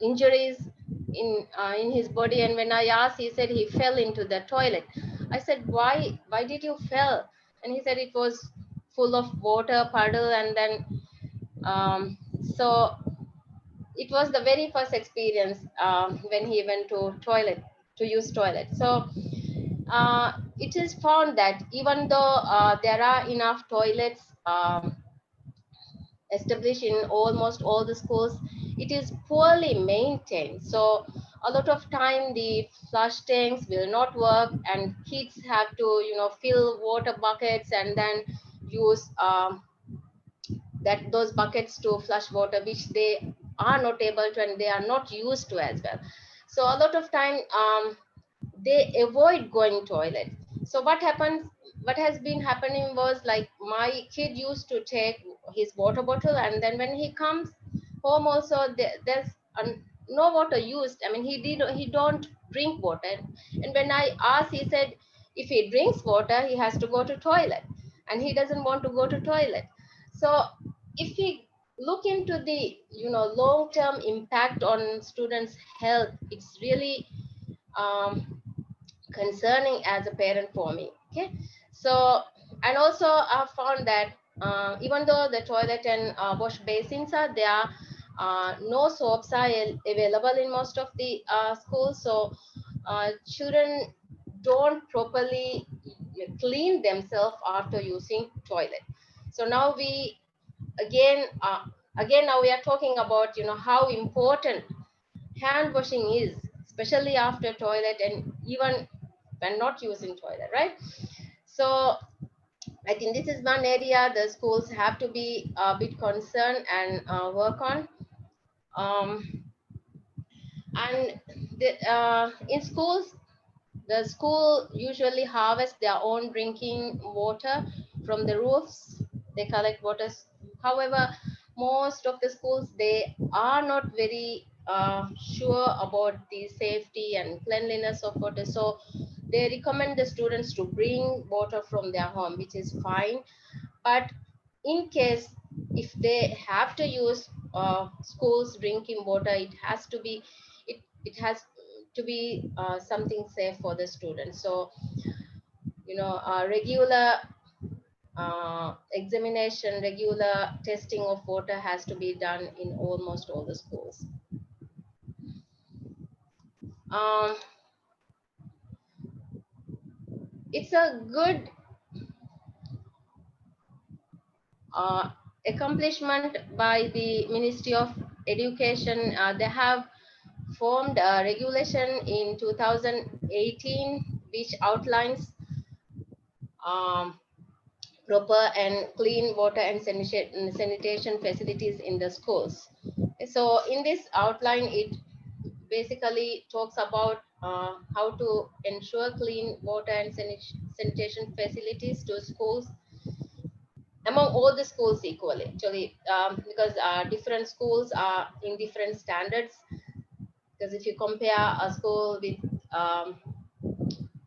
injuries in his body, and when I asked, he said he fell into the toilet. I said, why did you fell? And he said it was full of water puddle, and then so it was the very first experience when he went to use toilet. So it is found that even though there are enough toilets established in almost all the schools, it is poorly maintained. So a lot of time the flush tanks will not work, and kids have to fill water buckets and then use those buckets to flush water, which they are not able to and they are not used to as well. So a lot of time they avoid going toilet. So what has been happening was, like, my kid used to take his water bottle, and then when he comes home also there's no water used. I mean, he don't drink water, and when I asked, he said if he drinks water he has to go to toilet, and he doesn't want to go to toilet. So if we look into the long-term impact on students' health, it's really concerning as a parent for me. Okay, so, and also I found that even though the toilet and wash basins are there, no soaps are available in most of the schools, so children don't properly clean themselves after using toilet. So now we again now we are talking about how important hand washing is, especially after toilet and even when not using toilet, right? So I think this is one area the schools have to be a bit concerned and work on. Um, and in schools, the school usually harvests their own drinking water from the roofs. They collect water. However, most of the schools, they are not very sure about the safety and cleanliness of water. So they recommend the students to bring water from their home, which is fine. But in case if they have to use schools drinking water, it has to be something safe for the students. So regular examination, regular testing of water has to be done in almost all the schools. It's a good accomplishment by the Ministry of Education. They have formed a regulation in 2018 which outlines proper and clean water and sanitation facilities in the schools. So in this outline, it basically talks about how to ensure clean water and sanitation facilities to schools, among all the schools equally, actually, because different schools are in different standards. Because if you compare a school with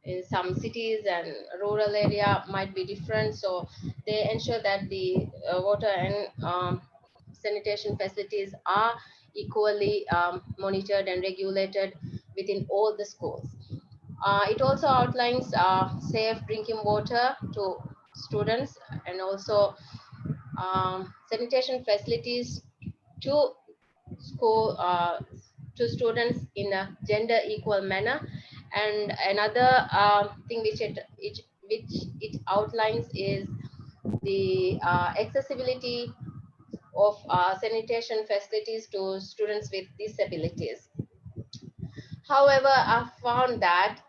in some cities and rural area might be different, so they ensure that the water and sanitation facilities are equally monitored and regulated within all the schools. It also outlines safe drinking water to students, and also sanitation facilities to school to students in a gender equal manner. And another thing which it outlines is the accessibility of sanitation facilities to students with disabilities. However, I found that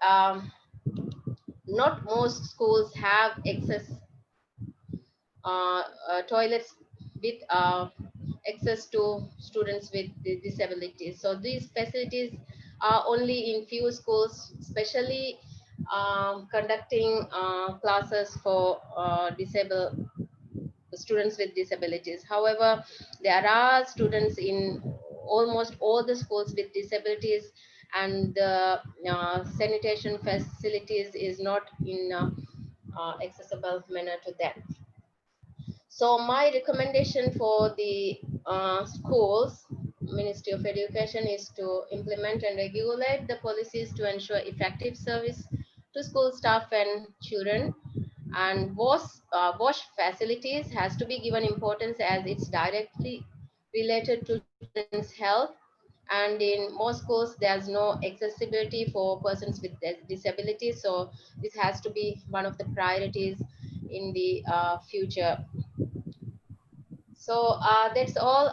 not most schools have access toilets with access to students with disabilities. So these facilities are only in few schools, especially conducting classes for disabled students with disabilities. However, there are students in almost all the schools with disabilities, and the sanitation facilities is not in accessible manner to them. So my recommendation for the schools, Ministry of Education, is to implement and regulate the policies to ensure effective service to school staff and children. And wash facilities has to be given importance as it's directly related to children's health. And in most schools, there's no accessibility for persons with disabilities. So this has to be one of the priorities in the future. So that's all.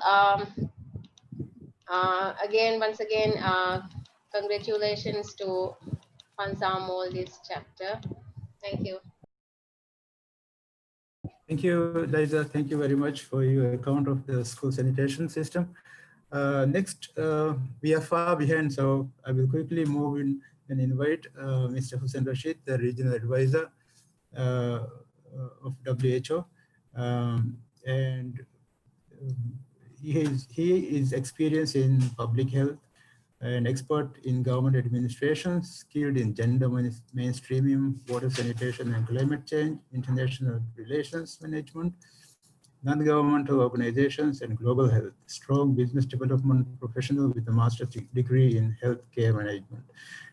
Once again, congratulations to FANSA Maldives chapter. Thank you. Thank you, Liza. Thank you very much for your account of the school sanitation system. Next, we are far behind, so I will quickly move in and invite Mr. Hussain Rashid, the regional advisor of WHO. And he is experienced in public health, an expert in government administration, skilled in gender mainstreaming, water sanitation and climate change, international relations management, non-governmental organizations, and global health. Strong business development professional with a master's degree in healthcare management.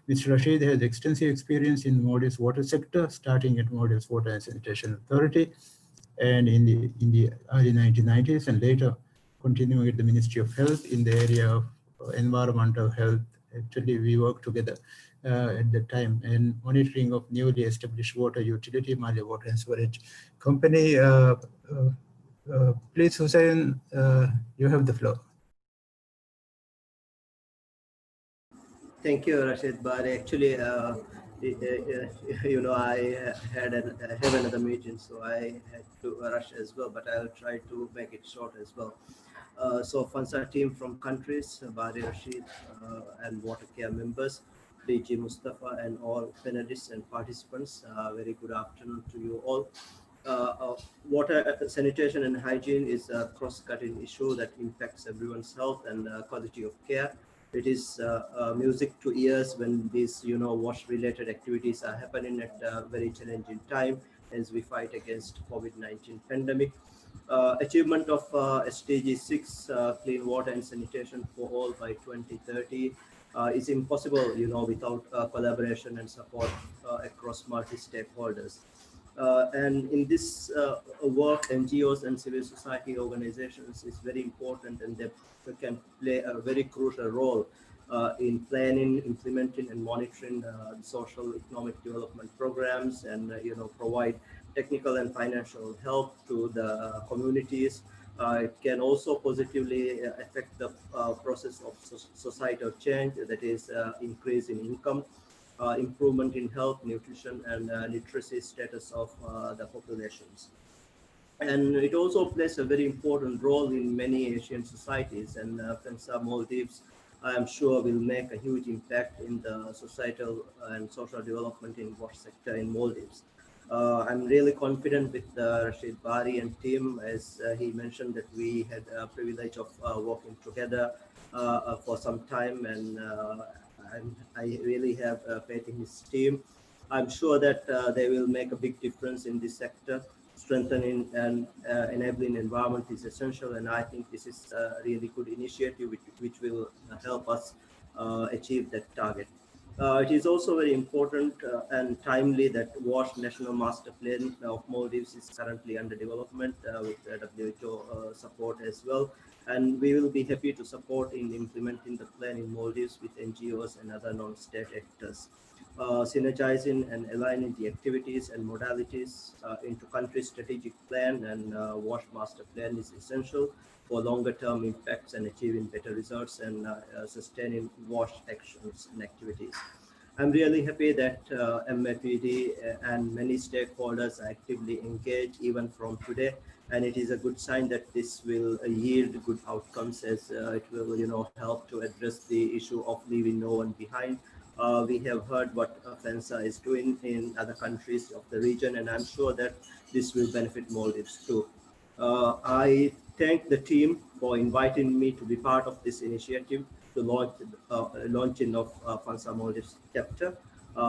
Mr. Rashid has extensive experience in Maldives water sector, starting at Maldives Water and Sanitation Authority, and in the early 1990s, and later continuing at the Ministry of Health in the area of environmental health. Actually, we work together at the time, and monitoring of newly established water utility, Maldives Water and Sewerage Company. Please, Hussein, you have the floor. Thank you, Rashid Bari. Actually, you know, I have another meeting, so I had to rush as well, but I'll try to make it short as well. So FANSA team from countries, Bari Rashid and Watercare members, DG Mustafa and all panelists and participants, very good afternoon to you all. Water sanitation and hygiene is a cross-cutting issue that impacts everyone's health and quality of care. It is music to ears when these, you know, wash-related activities are happening at a very challenging time as we fight against COVID-19 pandemic. Achievement of SDG 6, clean water and sanitation for all by 2030 is impossible, you know, without collaboration and support across multi-stakeholders. And in this work, NGOs and civil society organizations is very important, and they can play a very crucial role in planning, implementing, and monitoring social economic development programs, and you know, provide technical and financial help to the communities. It can also positively affect the process of societal change, that is increase in income, improvement in health, nutrition, and literacy status of the populations. And it also plays a very important role in many Asian societies, and FANSA Maldives, I am sure, will make a huge impact in the societal and social development in water sector in Maldives. I'm really confident with Rashid Bari and team, as he mentioned that we had a privilege of working together for some time, and I really have faith in his team. I'm sure that they will make a big difference in this sector. Strengthening and enabling environment is essential, and I think this is a really good initiative which will help us achieve that target. It is also very important and timely that WASH National Master Plan of Maldives is currently under development with WHO support as well. And we will be happy to support in implementing the plan in Maldives with NGOs and other non-state actors. Synergizing and aligning the activities and modalities into country strategic plan and WASH Master Plan is essential for longer term impacts and achieving better results and sustaining WASH actions and activities. I'm really happy that MAPD and many stakeholders are actively engaged even from today, and it is a good sign that this will yield good outcomes, as it will, you know, help to address the issue of leaving no one behind. We have heard what FANSA is doing in other countries of the region, and I'm sure that this will benefit Maldives too. I thank the team for inviting me to be part of this initiative to launch launching of FANSA Maldives chapter.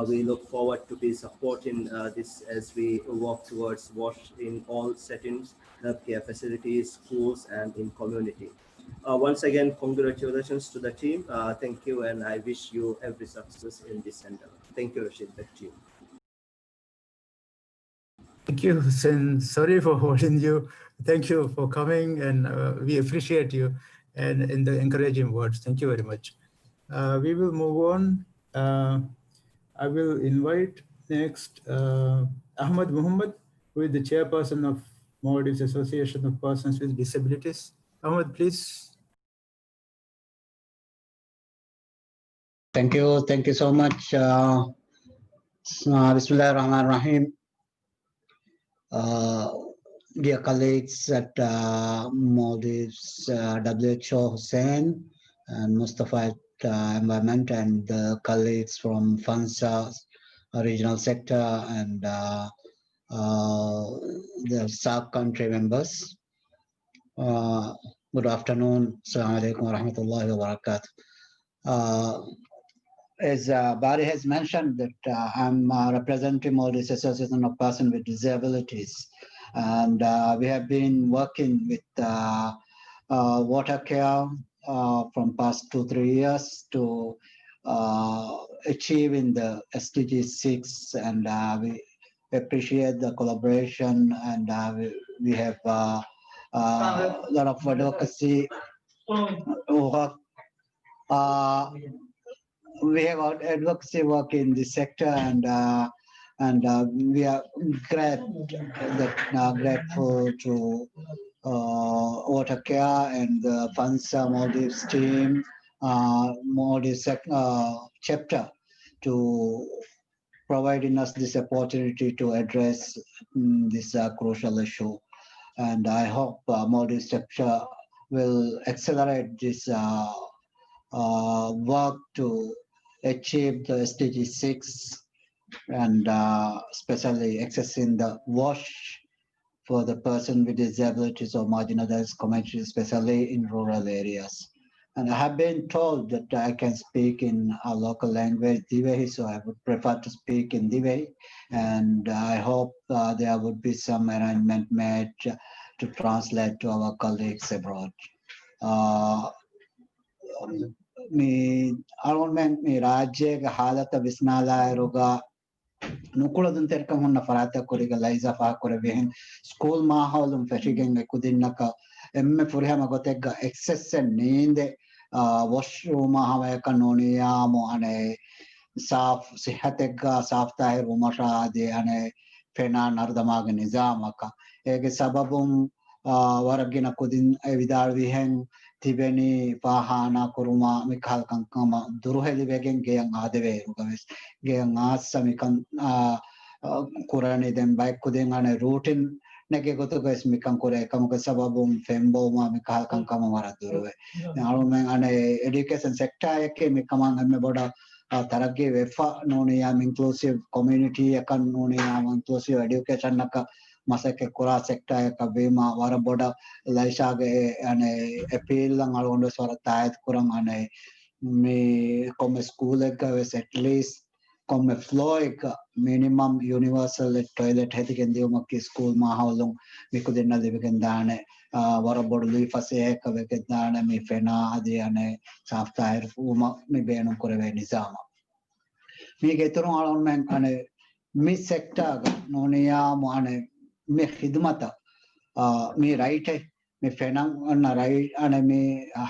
We look forward to be supporting this as we work towards WASH in all settings, healthcare facilities, schools, and in community. Once again, congratulations to the team. Thank you, and I wish you every success in this endeavor. Thank you, Rashid. Back to you. Thank you, Hussein. Sorry for holding you. Thank you for coming, and we appreciate you and in the encouraging words. Thank you very much. We will move on. I will invite next Ahmad Muhammad, who is the chairperson of Maldives Association of Persons with Disabilities. Ahmad, please. Thank you so much. Bismillah ar-Rahman ar-Rahim. Dear colleagues at Maldives WHO, Hussein and Mustafa at Environment, and the colleagues from FANSA regional sector and the SAC country members. Good afternoon. Assalamu alaikum wa rahmatullahi wa barakatuh. As Bari has mentioned, that I'm representing Maldives Association of Persons with Disabilities, and we have been working with Watercare from past 2-3 years to achieving the SDG 6, and we appreciate the collaboration, and we have a lot of advocacy work. We have advocacy work in this sector, and we are grateful to Watercare and the FANSA Maldives team, Maldives chapter, to providing us this opportunity to address this crucial issue. And I hope Maldives chapter will accelerate this work to achieve the SDG 6, and especially accessing the wash for the person with disabilities or marginalized communities, especially in rural areas. And I have been told that I can speak in our local language, Divehi, so I would prefer to speak in Divehi. And I hope there would be some arrangement made to translate to our colleagues abroad. Me almost me rajya halata visnala roga nukula dunter kamonna farata koriga laiza fa koreben school maholum fashigenge kudinnaka emme furihama gotega excess ninde washroom hawaya kanoniya mo ane saaf sihatega saaf tahir umasha de ane fena nardamaga nizamaka ege sababum waragina kudin evidar vihen tibeni pahana kuruma mikal kankama duruheli vegen geyang adeve rugaves geyang asa mikan kurani den baik kudin ane routine nege goto guys mikan kore kamuka sababum fembo ma mikal kankama mara duruve alumen ane education sector eke mikamang ame boda tarage vefa noniyam inclusive community akan noniyam inclusive education naka masake kura sector ka bema wara boda laishage ane appeal lang alonde swara tayat kurang ane me come school ek at least come floor ek minimum universal toilet hetiken diumakki school ma hawlung mikudenna divigen dane wara boda lui fase ek veken dane me fena adi ane saaf tayar uma me benum korave nizama me geturun alon men ane me sector noniya mo ane me khidmata me right hai me fenang anna right ane me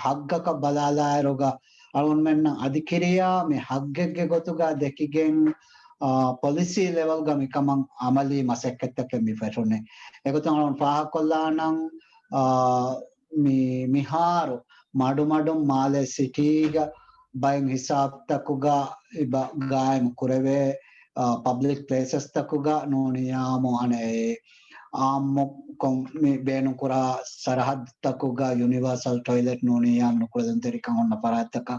hagga ka balala roga alon men adikiriya me haggege gotuga dekigen policy level ga me kamang amali maseketta ke me fatone egotan alon paha kollanang me miharu madum male city ga buying hisab takuga iba gaim kurave public places takuga noniyamo ane me benu kura sarahad takuga universal toilet noniyam nukulan terikang onna parataka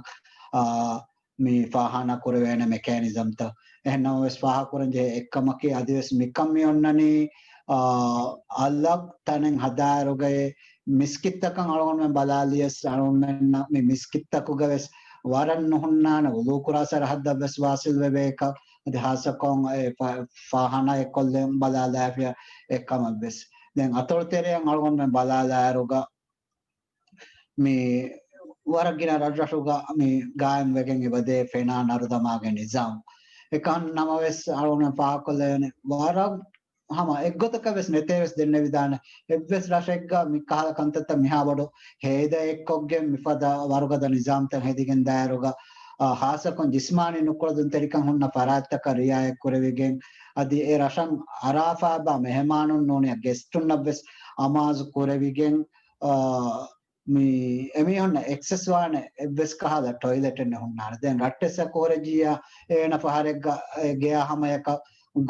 me fahana kurevena mechanism ta ehna wes faha kuranje ekkamaki adives mikam me onnani alag tanen hadaruge miskittakang alon men balalias alon men me miskittakuga wes waran nohonna na ulukura sarahad wes wasil webeka dihasa kong fahana ekollem balala afya ekamabes then atortere ang algon men balala roga me waragina radrasuga me gaim wegen ibade fena narudama ge nizam ekan namaves algon pahakollene warag hama eggotaka ves neteves denne vidana ebbes rashegga mikala kantata miha bodu heda ekkogge mifada warugada nizam ta hedigen dairuga hasakon jismani nukuladun terikan hunna parataka riya kurevegen adi e rashan arafa ba mehmanun noni guestun nabbes amaz kurevegen mi emi honna excess wane ebbes kahala toilet ne hunna den rattesa korejiya ena paharegga geya hamayaka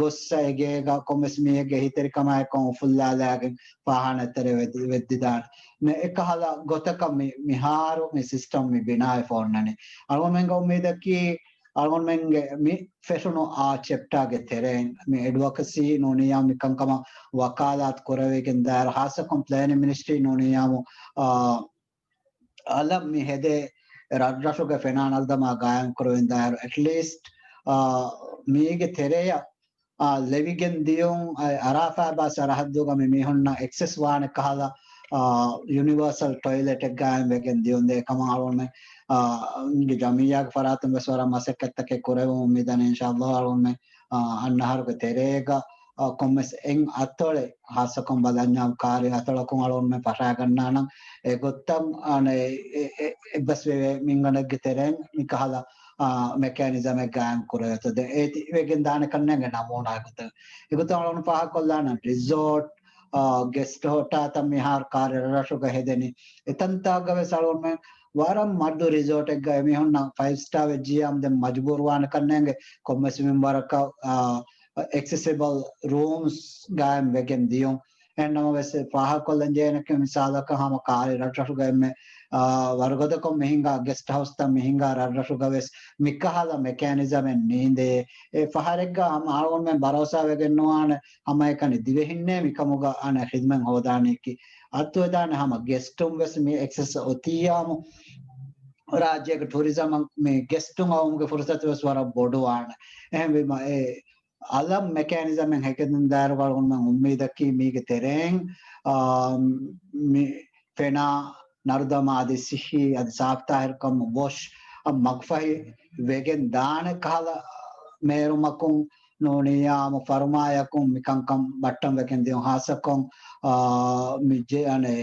gossa egega komismi ege hiteri kama kon fullalagen pahana tere weddidan me ekahala gotaka miharu me system me binai fonnani almenga umedaki almenge me feshono a chapter ge teren me advocacy noniyam mikankama wakalat koravegen dar hasa complaint ministry noniyam alam me hede radrashoga fenanal dama gayam koravegen dar at least me ge tereya levigen dion arafa ba sarahadduga me mihonna access wane kahala universal toilet ek gaim wegen dion de kama alon me nge jamiya faratum beswara maseketta ke korevo umidan inshallah alon me annahar ke terega කොම්මස් එන් අතොලේ හාසකොම් බලන්නම් කාර්ය අතොල කොන් අලොන් මේ පරාගන්නානම් ඒ ගොත්තම් අනේ එබස් වේ මින්ගනග්ගේ තෙරෙන් මිකහලා mechanism එක ගාම් කරයතද ඒ වේගෙන් දාන කන්නගෙන නමෝනාගත ඒකත අලොන් පහ කොල්ලාන resort guest හෝටා තම විහාර කාර්ය රසුක හෙදෙනි එතන්තාගව සලොන් මේ वारम मर्दो रिजॉर्ट एक गए में हम ना 5 स्टार जी हम दे मजबूर वान करनेंगे कॉमर्स में बारका accessible rooms गाय में वेगन दियों एंड हम वैसे पाहा कोलंजे ने के मिसाल का हम कार्य रटरु गए में वर्गों को महंगा गेस्ट हाउस ता महंगा रटरु गए मिक्काहाला मैकेनिज्म में नींदे ए फहारेगा हम आलोन में भरोसा वेगन नोआन हम एक ने दिवे हिन्ने मिकमुगा आने खिदमत होदाने की अतुदान हम गेस्टों वैसे में एक्सेस होतीयाम राज्य के टूरिज्म में गेस्टों आऊंगे फुर्सत वैसे वाला बोर्डो आने हम भी अलग मैकेनिज्म में है कि दार वालों में उम्मीद की मी के तेरेंग फेना नर्दमा आदिशिही अधिसाफ्ता है कम वोश अब मगफ़ाही वेगन दान काला मेरू मकुं नोनिया मुफरमाया कुं मिकंकम बट्टम वेगन दियों हासकों मिजे अने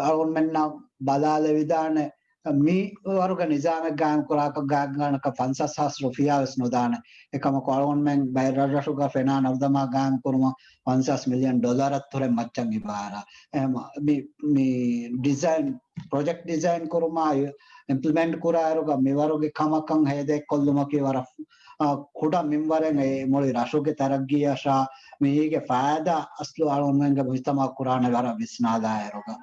अरुण ना बालाले विदाने मी organizame gam kuraka gagan ka fansa sas rufia snodane ekama kolon men bayra rasuga fena navdama gam kurma $50 million athore machang ibara mi design project design kurma implement kuraruga miwaruge kamakang hede kolluma ki wara kuda mimbare ngai moli rasuge taraggiya sha mige faida aslu alon men ga mujtama kurana wara bisnada eroga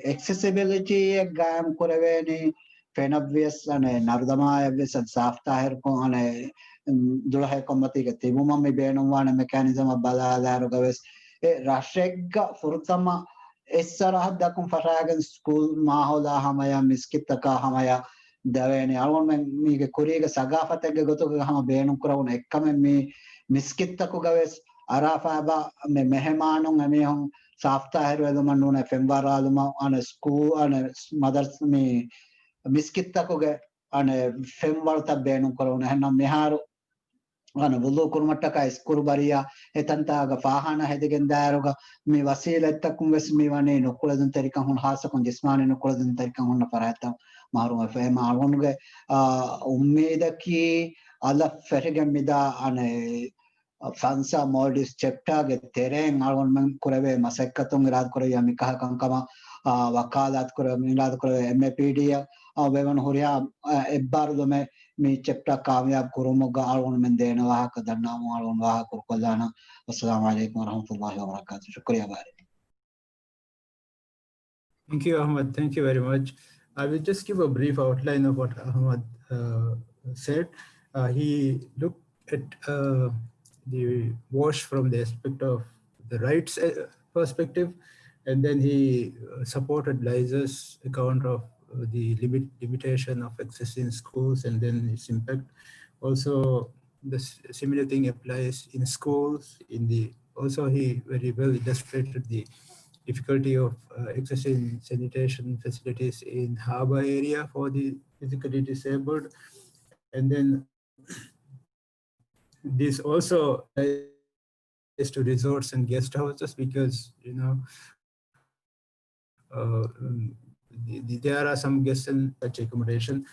accessibility gam kureveni fenabvies ane nardama abvies safta her ko ane dulahe komati ke tibuma me beenuwana mechanism balala eroga ves rashegga furtama essarah dakum faragen school mahola hamaya miskitaka hamaya davene alon men mige kuriga sagafatege gotuga hama beenu kurawuna ekkame me miskittaku gaves arafaba me mehmanun amehon safta herwedu manuna fembaraluma ane school ane mothers me miskittaku ge ane femwarta beenu kurawuna henna meharu ane bulu kurmattaka school bariya etantaga fahana hedegen daruga me wasilettakum ves me wane nokuladun terikam hun hasakon jismani nokuladun terikam hun parata marum fema alonge ummida ki ala fergen mida ane FANSA Maldives Chapter के तेरें alone में कुरेवे मसेक्कतों इराद कुरे या मिकाह कंकमा वकालत कुरे इराद कुरे MAPD woven Huriya इब्बार दो में मी chapter कामयाब कुरुमुगा alone में देने वाह कदरना आलोन वाह कुरकोलाना अस्सलाम वालेकुम रहमतुल्लाहि व बरकातहू शुक्रिया भाई Thank you, Ahmad. Thank you very much. I will just give a brief outline of what Ahmad said. He looked at the wash from the aspect of the rights perspective, and then he supported Liza's account of the limitation of access in schools and then its impact. Also, the similar thing applies in schools. Also he very well illustrated the difficulty of accessing sanitation facilities in harbor area for the physically disabled, and then this also is to resorts and guest houses because there are some guests in such accommodation,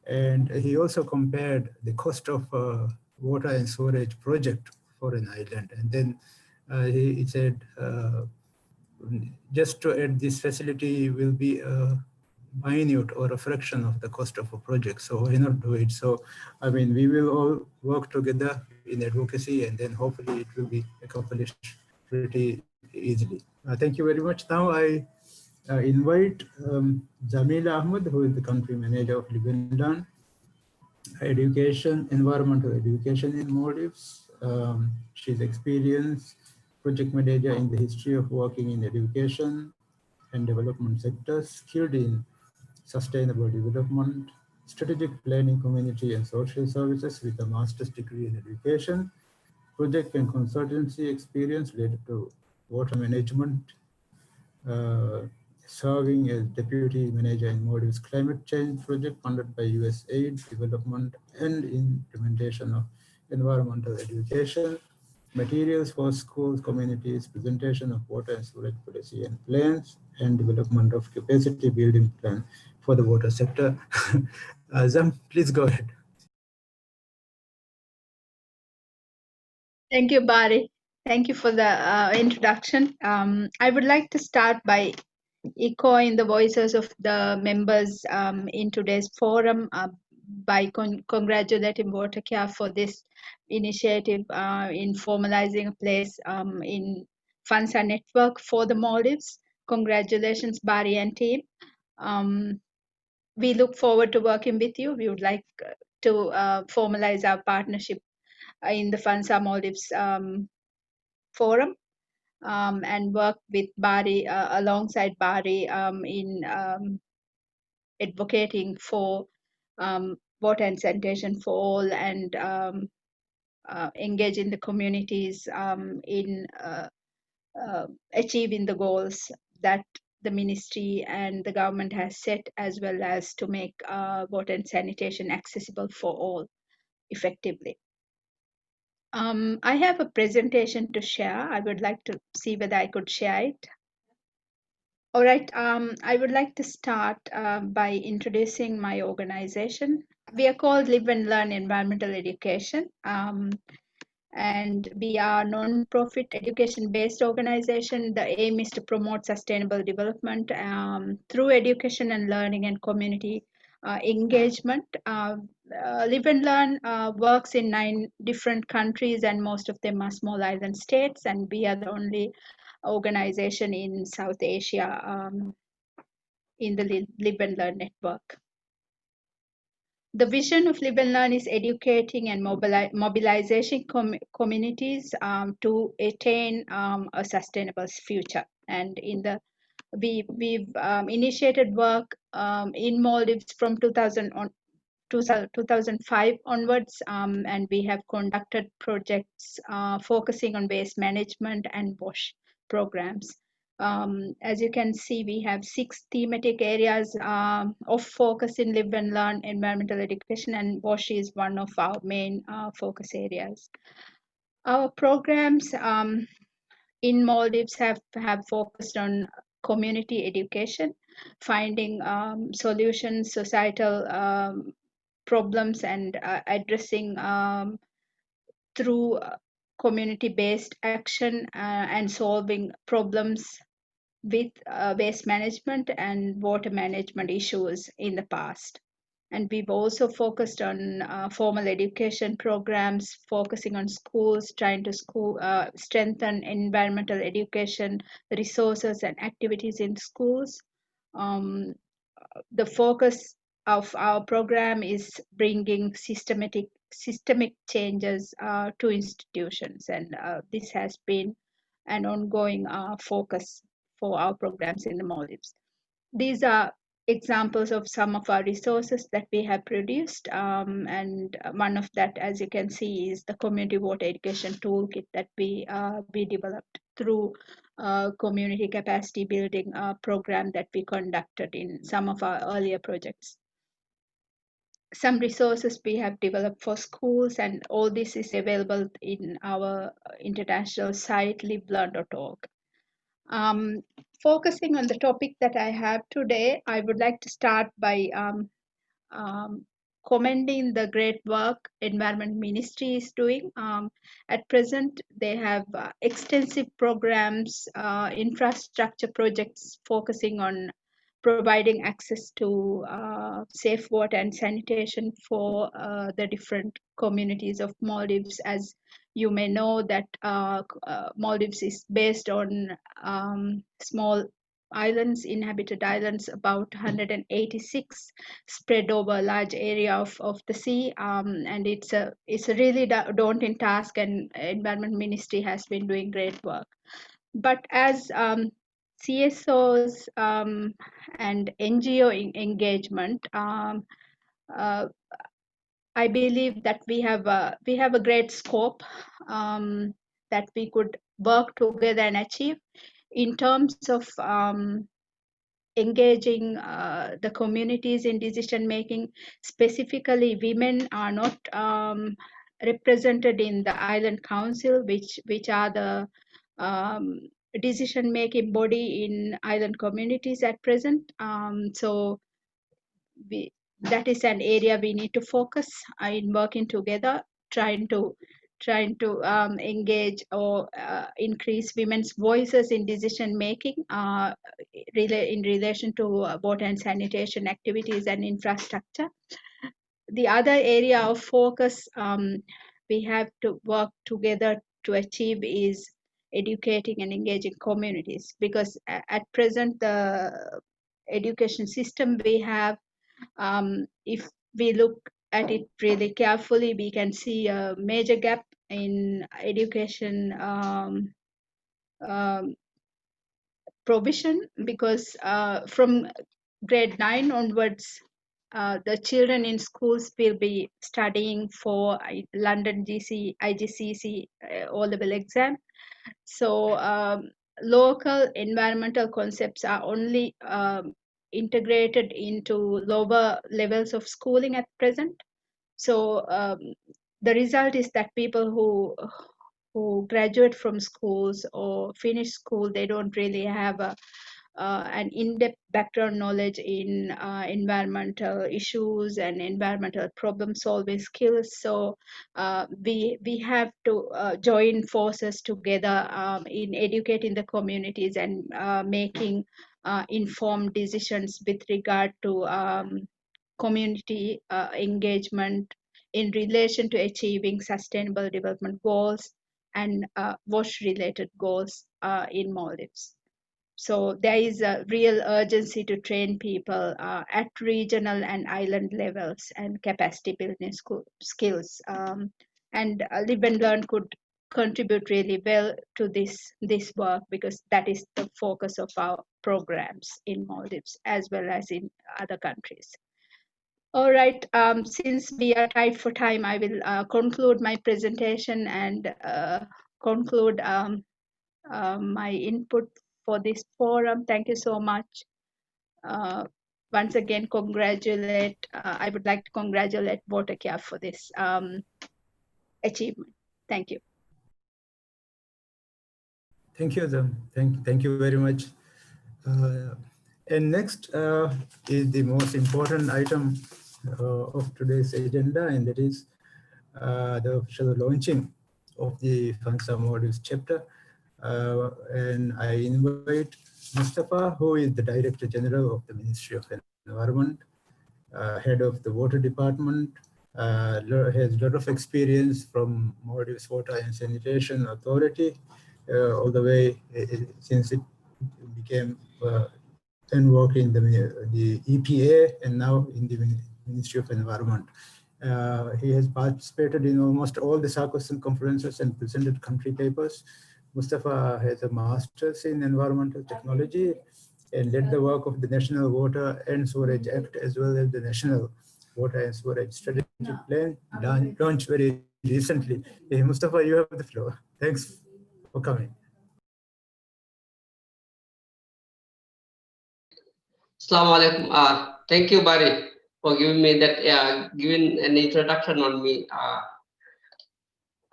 and he also compared the cost of water and storage project for an island, and then he said just to add this facility will be minute or a fraction of the cost of a project, so why not do it? So I mean, we will all work together in advocacy, and then hopefully it will be accomplished pretty easily. Thank you very much. Now I invite Jamila Ahmed, who is the country manager of Lebanon Education, Environmental Education in Maldives. She's experienced project manager in the history of working in education and development sectors, skilled in sustainable development, strategic planning, community and social services with a master's degree in education, project and consultancy experience related to water management, serving as deputy manager in Maldives climate change project funded by USAID development and implementation of environmental education, materials for schools, communities, presentation of water and sewerage policy and plans, and development of capacity building plan for the water sector. Zam, please go ahead. Thank you, Bari. Thank you for the introduction. I would like to start by echoing the voices of the members in today's forum by congratulating Watercare for this initiative in formalizing a place in FANSA network for the Maldives. Congratulations, Bari and team. We look forward to working with you. We would like to formalize our partnership in the FANSA Maldives forum and work with Bari alongside Bari in advocating for water and sanitation for all and engage in the communities in achieving the goals that the ministry and the government has set, as well as to make water and sanitation accessible for all effectively. I have a presentation to share. I would like to see whether I could share it. All right, I would like to start by introducing my organization. We are called Live and Learn Environmental Education, and we are a non-profit education-based organization. The aim is to promote sustainable development through education and learning and community engagement. Live and Learn works in 9 different countries, and most of them are small island states, and we are the only organization in South Asia in the Live and Learn network. The vision of Live and Learn is educating and mobilizing communities to attain a sustainable future. And we've initiated work in Maldives from 2005 onwards, and we have conducted projects focusing on waste management and WASH programs. As you can see, we have 6 thematic areas of focus in Live and Learn environmental education, and WASH is one of our main focus areas. Our programs in Maldives have focused on community education, finding solutions, societal problems, and addressing through community-based action and solving problems with waste management and water management issues in the past. And we've also focused on formal education programs, focusing on schools, trying to strengthen environmental education resources and activities in schools. The focus of our program is bringing systemic changes to institutions, and this has been an ongoing focus for our programs in the Maldives. These are examples of some of our resources that we have produced, and one of that, as you can see, is the community water education toolkit that we developed through community capacity building program that we conducted in some of our earlier projects. Some resources we have developed for schools, and all this is available in our international site livelearn.org. Focusing on the topic that I have today, I would like to start by commending the great work Environment Ministry is doing. At present, they have extensive programs, infrastructure projects focusing on providing access to safe water and sanitation for the different communities of Maldives. As you may know, that Maldives is based on small islands, inhabited islands, about 186, spread over a large area of the sea, and it's a really daunting task, and Environment Ministry has been doing great work. But as CSOs and NGO engagement, I believe that we have a great scope that we could work together and achieve in terms of engaging the communities in decision making. Specifically, women are not represented in the Island Council, which are the decision-making body in island communities at present. So that is an area we need to focus in working together, trying to engage or increase women's voices in decision making in relation to water and sanitation activities and infrastructure. The other area of focus we have to work together to achieve is educating and engaging communities, because at present the education system we have, if we look at it really carefully, we can see a major gap in education provision, because from grade 9 onwards, the children in schools will be studying for London IGCSE O-level exam. So local environmental concepts are only integrated into lower levels of schooling at present. So the result is that people who graduate from schools or finish school, they don't really have an in-depth background knowledge in environmental issues and environmental problem-solving skills. So we have to join forces together in educating the communities and making informed decisions with regard to community engagement in relation to achieving sustainable development goals and WASH-related goals in Maldives. So there is a real urgency to train people at regional and island levels and capacity building skills. And Live and Learn could contribute really well to this work, because that is the focus of our programs in Maldives as well as in other countries. All right, since we are tight for time, I will conclude my presentation and conclude my input for this forum. Thank you so much. Once again, I would like to congratulate Watercare for this achievement. Thank you. Thank you, Adam. Thank you very much. And next is the most important item of today's agenda, and that is the official launching of the FANSA Maldives chapter. And I invite Mustafa, who is the Director General of the Ministry of Environment, Head of the Water Department, has a lot of experience from Maldives Water and Sanitation Authority, all the way since it became and work in the EPA and now in the Ministry of Environment. He has participated in almost all the Sarkozy conferences and presented country papers. Mustafa has a master's in environmental technology and led the work of the National Water and Sewerage Act, as well as the National Water and Sewerage Strategic Plan, launched very recently. Hey, Mustafa, you have the floor. Thanks for coming. Assalamu alaikum. Thank you, Barry, for giving me that, giving an introduction on me.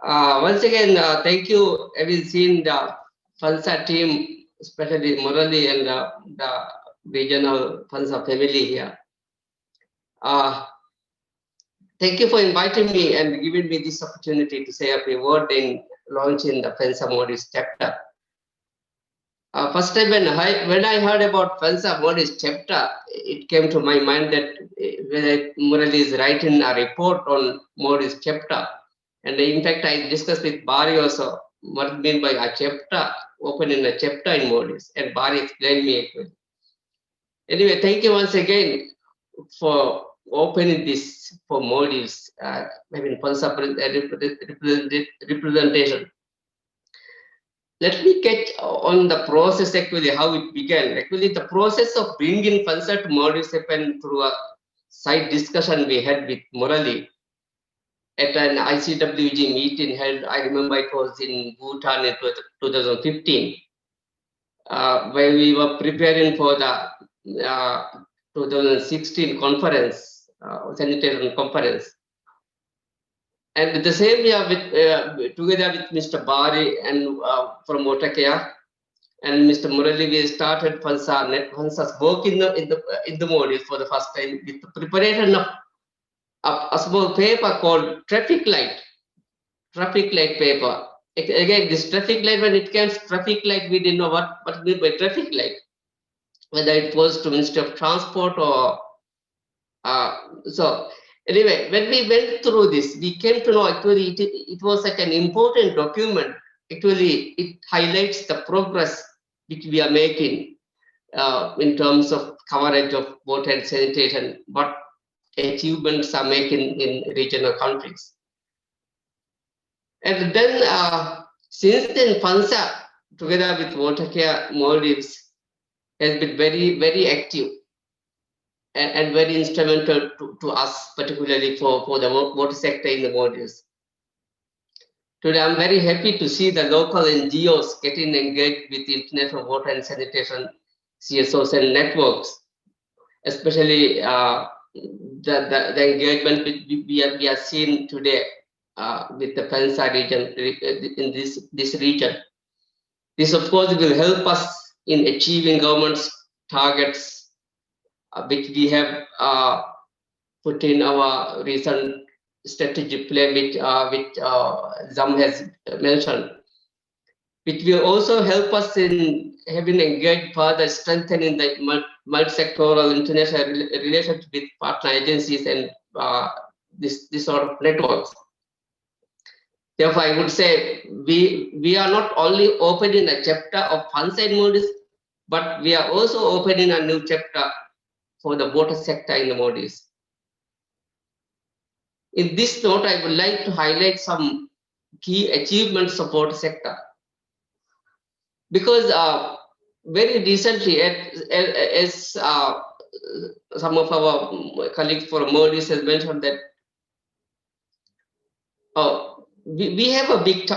Once again, thank you, having seen the FANSA team, especially Murali and the regional FANSA family here. Thank you for inviting me and giving me this opportunity to say a few words in launching the FANSA Maldives chapter. First time when I heard about FANSA Maldives chapter, it came to my mind that Murali is writing a report on Maldives chapter. And in fact, I discussed with Barry also what mean by a chapter, opening a chapter in Maldives, and Barry explained me actually. Anyway, thank you once again for opening this for Maldives, having FANSA representation. Let me get on the process actually, how it began. Actually, the process of bringing FANSA to Maldives happened through a side discussion we had with Murali at an ICWG meeting held, I remember it was in Bhutan in 2015, where we were preparing for the 2016 conference, sanitation conference. And the same year, together with Mr. Bari and from Watercare and Mr. Murali, we started FANSA's work in the Maldives for the first time with the preparation of a small paper called traffic light paper. Again, this traffic light, when it comes traffic light, we didn't know what meant by traffic light, whether it was to Ministry of Transport or so. Anyway, when we went through this, we came to know actually it was like an important document. Actually, it highlights the progress which we are making in terms of coverage of water and sanitation, what achievements are making in regional countries. And then since then, FANSA, together with Watercare Maldives, has been very, very active and very instrumental to us, particularly for the water sector in the Maldives. Today, I'm very happy to see the local NGOs getting engaged with the international water and sanitation CSOs and networks, especially the engagement we are seeing today with the FANSA region in this region. This, of course, will help us in achieving government's targets, which we have put in our recent strategic plan, which Zam has mentioned, which will also help us in having engaged further strengthening the multi-sectoral international relations with partner agencies and this sort of networks. Therefore, I would say we are not only opening a chapter of FANSA in Maldives, but we are also opening a new chapter for the water sector in the Maldives. In this note, I would like to highlight some key achievements of water sector. Because very recently, as some of our colleagues from Maldives has mentioned that we have a big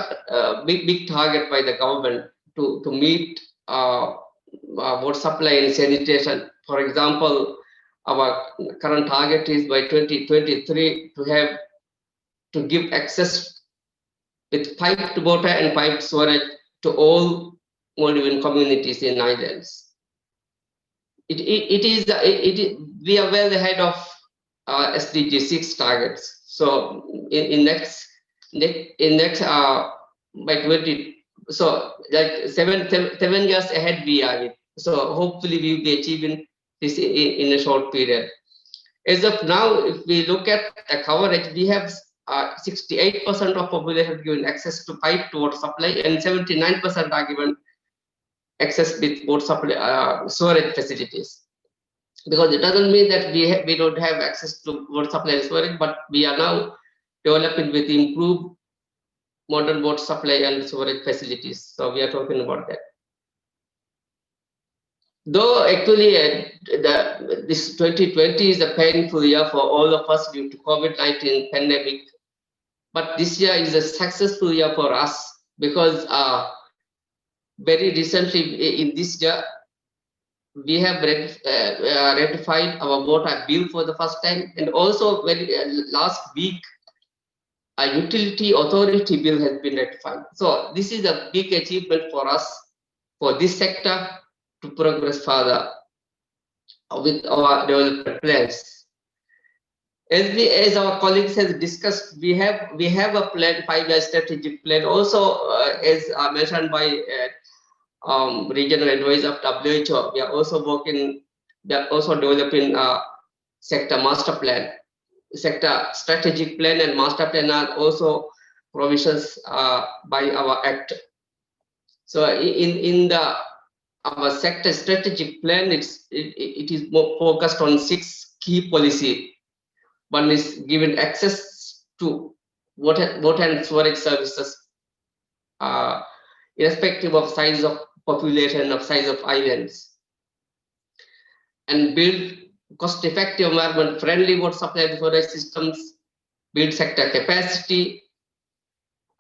target by the government to meet water supply and sanitation. For example, our current target is by 2023 to give access with piped water and piped storage to all Maldivian communities in islands. We are well ahead of SDG 6 targets. So in next by 20, so like seven years ahead we are with. So hopefully we will be achieving this in a short period. As of now, if we look at the coverage, we have 68% of population given access to piped water supply, and 79% are given access with water supply storage facilities. Because it doesn't mean that we don't have access to water supply and storage, but we are now developing with improved modern water supply and storage facilities. So we are talking about that. Though actually this 2020 is a painful year for all of us due to COVID-19 pandemic, but this year is a successful year for us because very recently in this year we have ratified our water bill for the first time, and also last week a utility authority bill has been ratified. So this is a big achievement for us, for this sector, to progress further with our development plans. As our colleagues have discussed, we have a plan, 5-year strategic plan. Also, as mentioned by regional advisor of WHO, we are also developing a sector master plan. Sector strategic plan and master plan are also provisions by our act. So in our sector strategic plan, it is more focused on 6 key policy. One is given access to water and storage services, irrespective of size of population, of size of islands, and build cost-effective, environment-friendly water supply and storage systems, build sector capacity,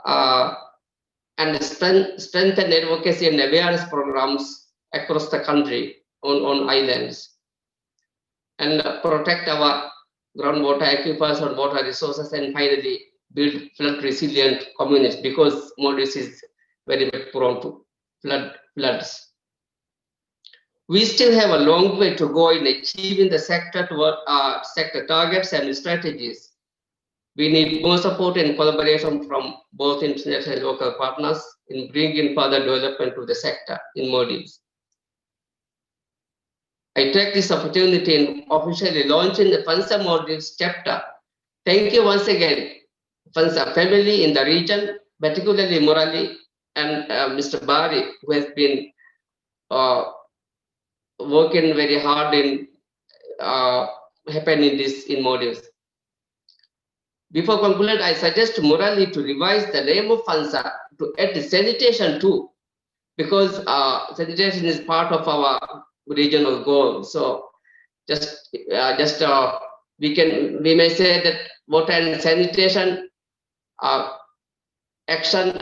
and strengthen advocacy and awareness programs across the country on islands, and protect our groundwater aquifers and water resources, and finally build flood resilient communities, because Maldives is very much prone to floods. We still have a long way to go in achieving the sector targets and strategies. We need more support and collaboration from both international and local partners in bringing further development to the sector in Maldives. I take this opportunity in officially launching the FANSA Maldives chapter. Thank you once again, FANSA family in the region, particularly Murali and Mr. Bari, who has been working very hard in happening this in Maldives. Before concluding, I suggest Murali to revise the name of FANSA to add the sanitation too, because sanitation is part of our regional goal. So we may say that water and sanitation action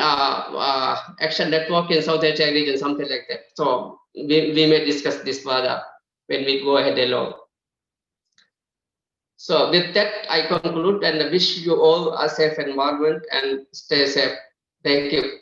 network in South Asia region, something like that. So we may discuss this further when we go ahead along. So with that, I conclude and wish you all a safe environment and stay safe. Thank you.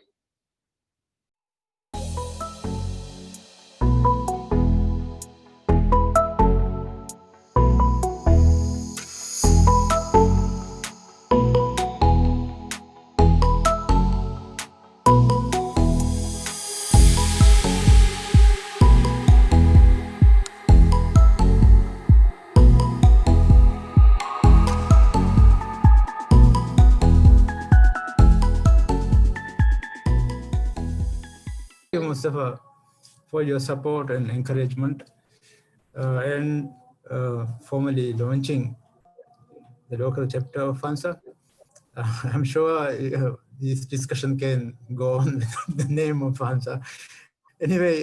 Thank you, Mustafa, for your support and encouragement and formally launching the local chapter of FANSA. I'm sure this discussion can go on with the name of FANSA. Anyway,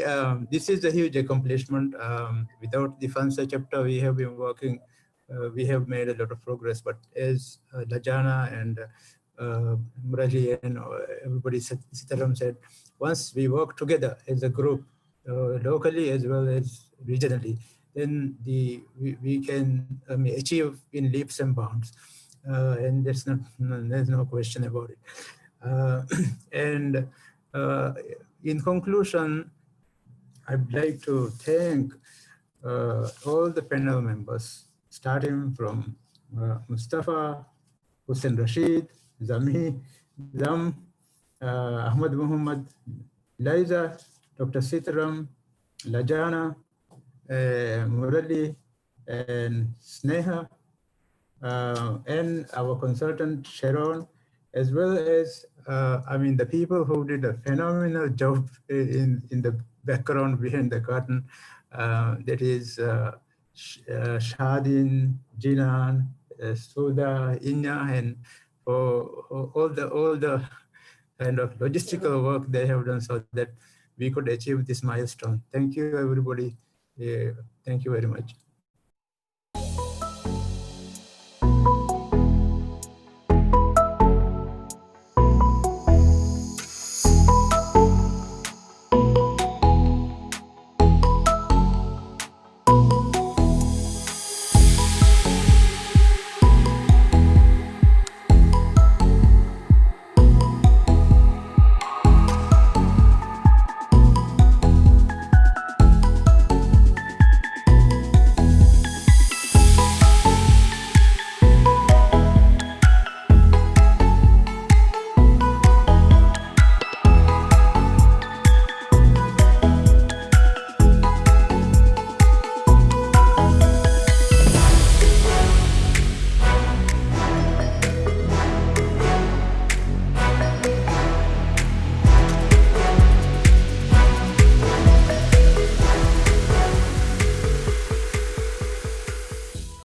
this is a huge accomplishment. Without the FANSA chapter, we have been working, we have made a lot of progress, but as Lajana and Murali and everybody Sitaram said, once we work together as a group, locally as well as regionally, then we can achieve in leaps and bounds. And there's no question about it. And in conclusion, I'd like to thank all the panel members, starting from Mustafa, Hussein Rashid, Zami, Zam, Ahmad Muhammad, Liza, Dr. Sitaram, Lajana, Murali, and Sneha, and our consultant Sharon, as well as the people who did a phenomenal job in the background behind the curtain. That is Shadin, Jinan, Suda, Inya, and for all the kind of logistical work they have done so that we could achieve this milestone. Thank you, everybody. Thank you very much.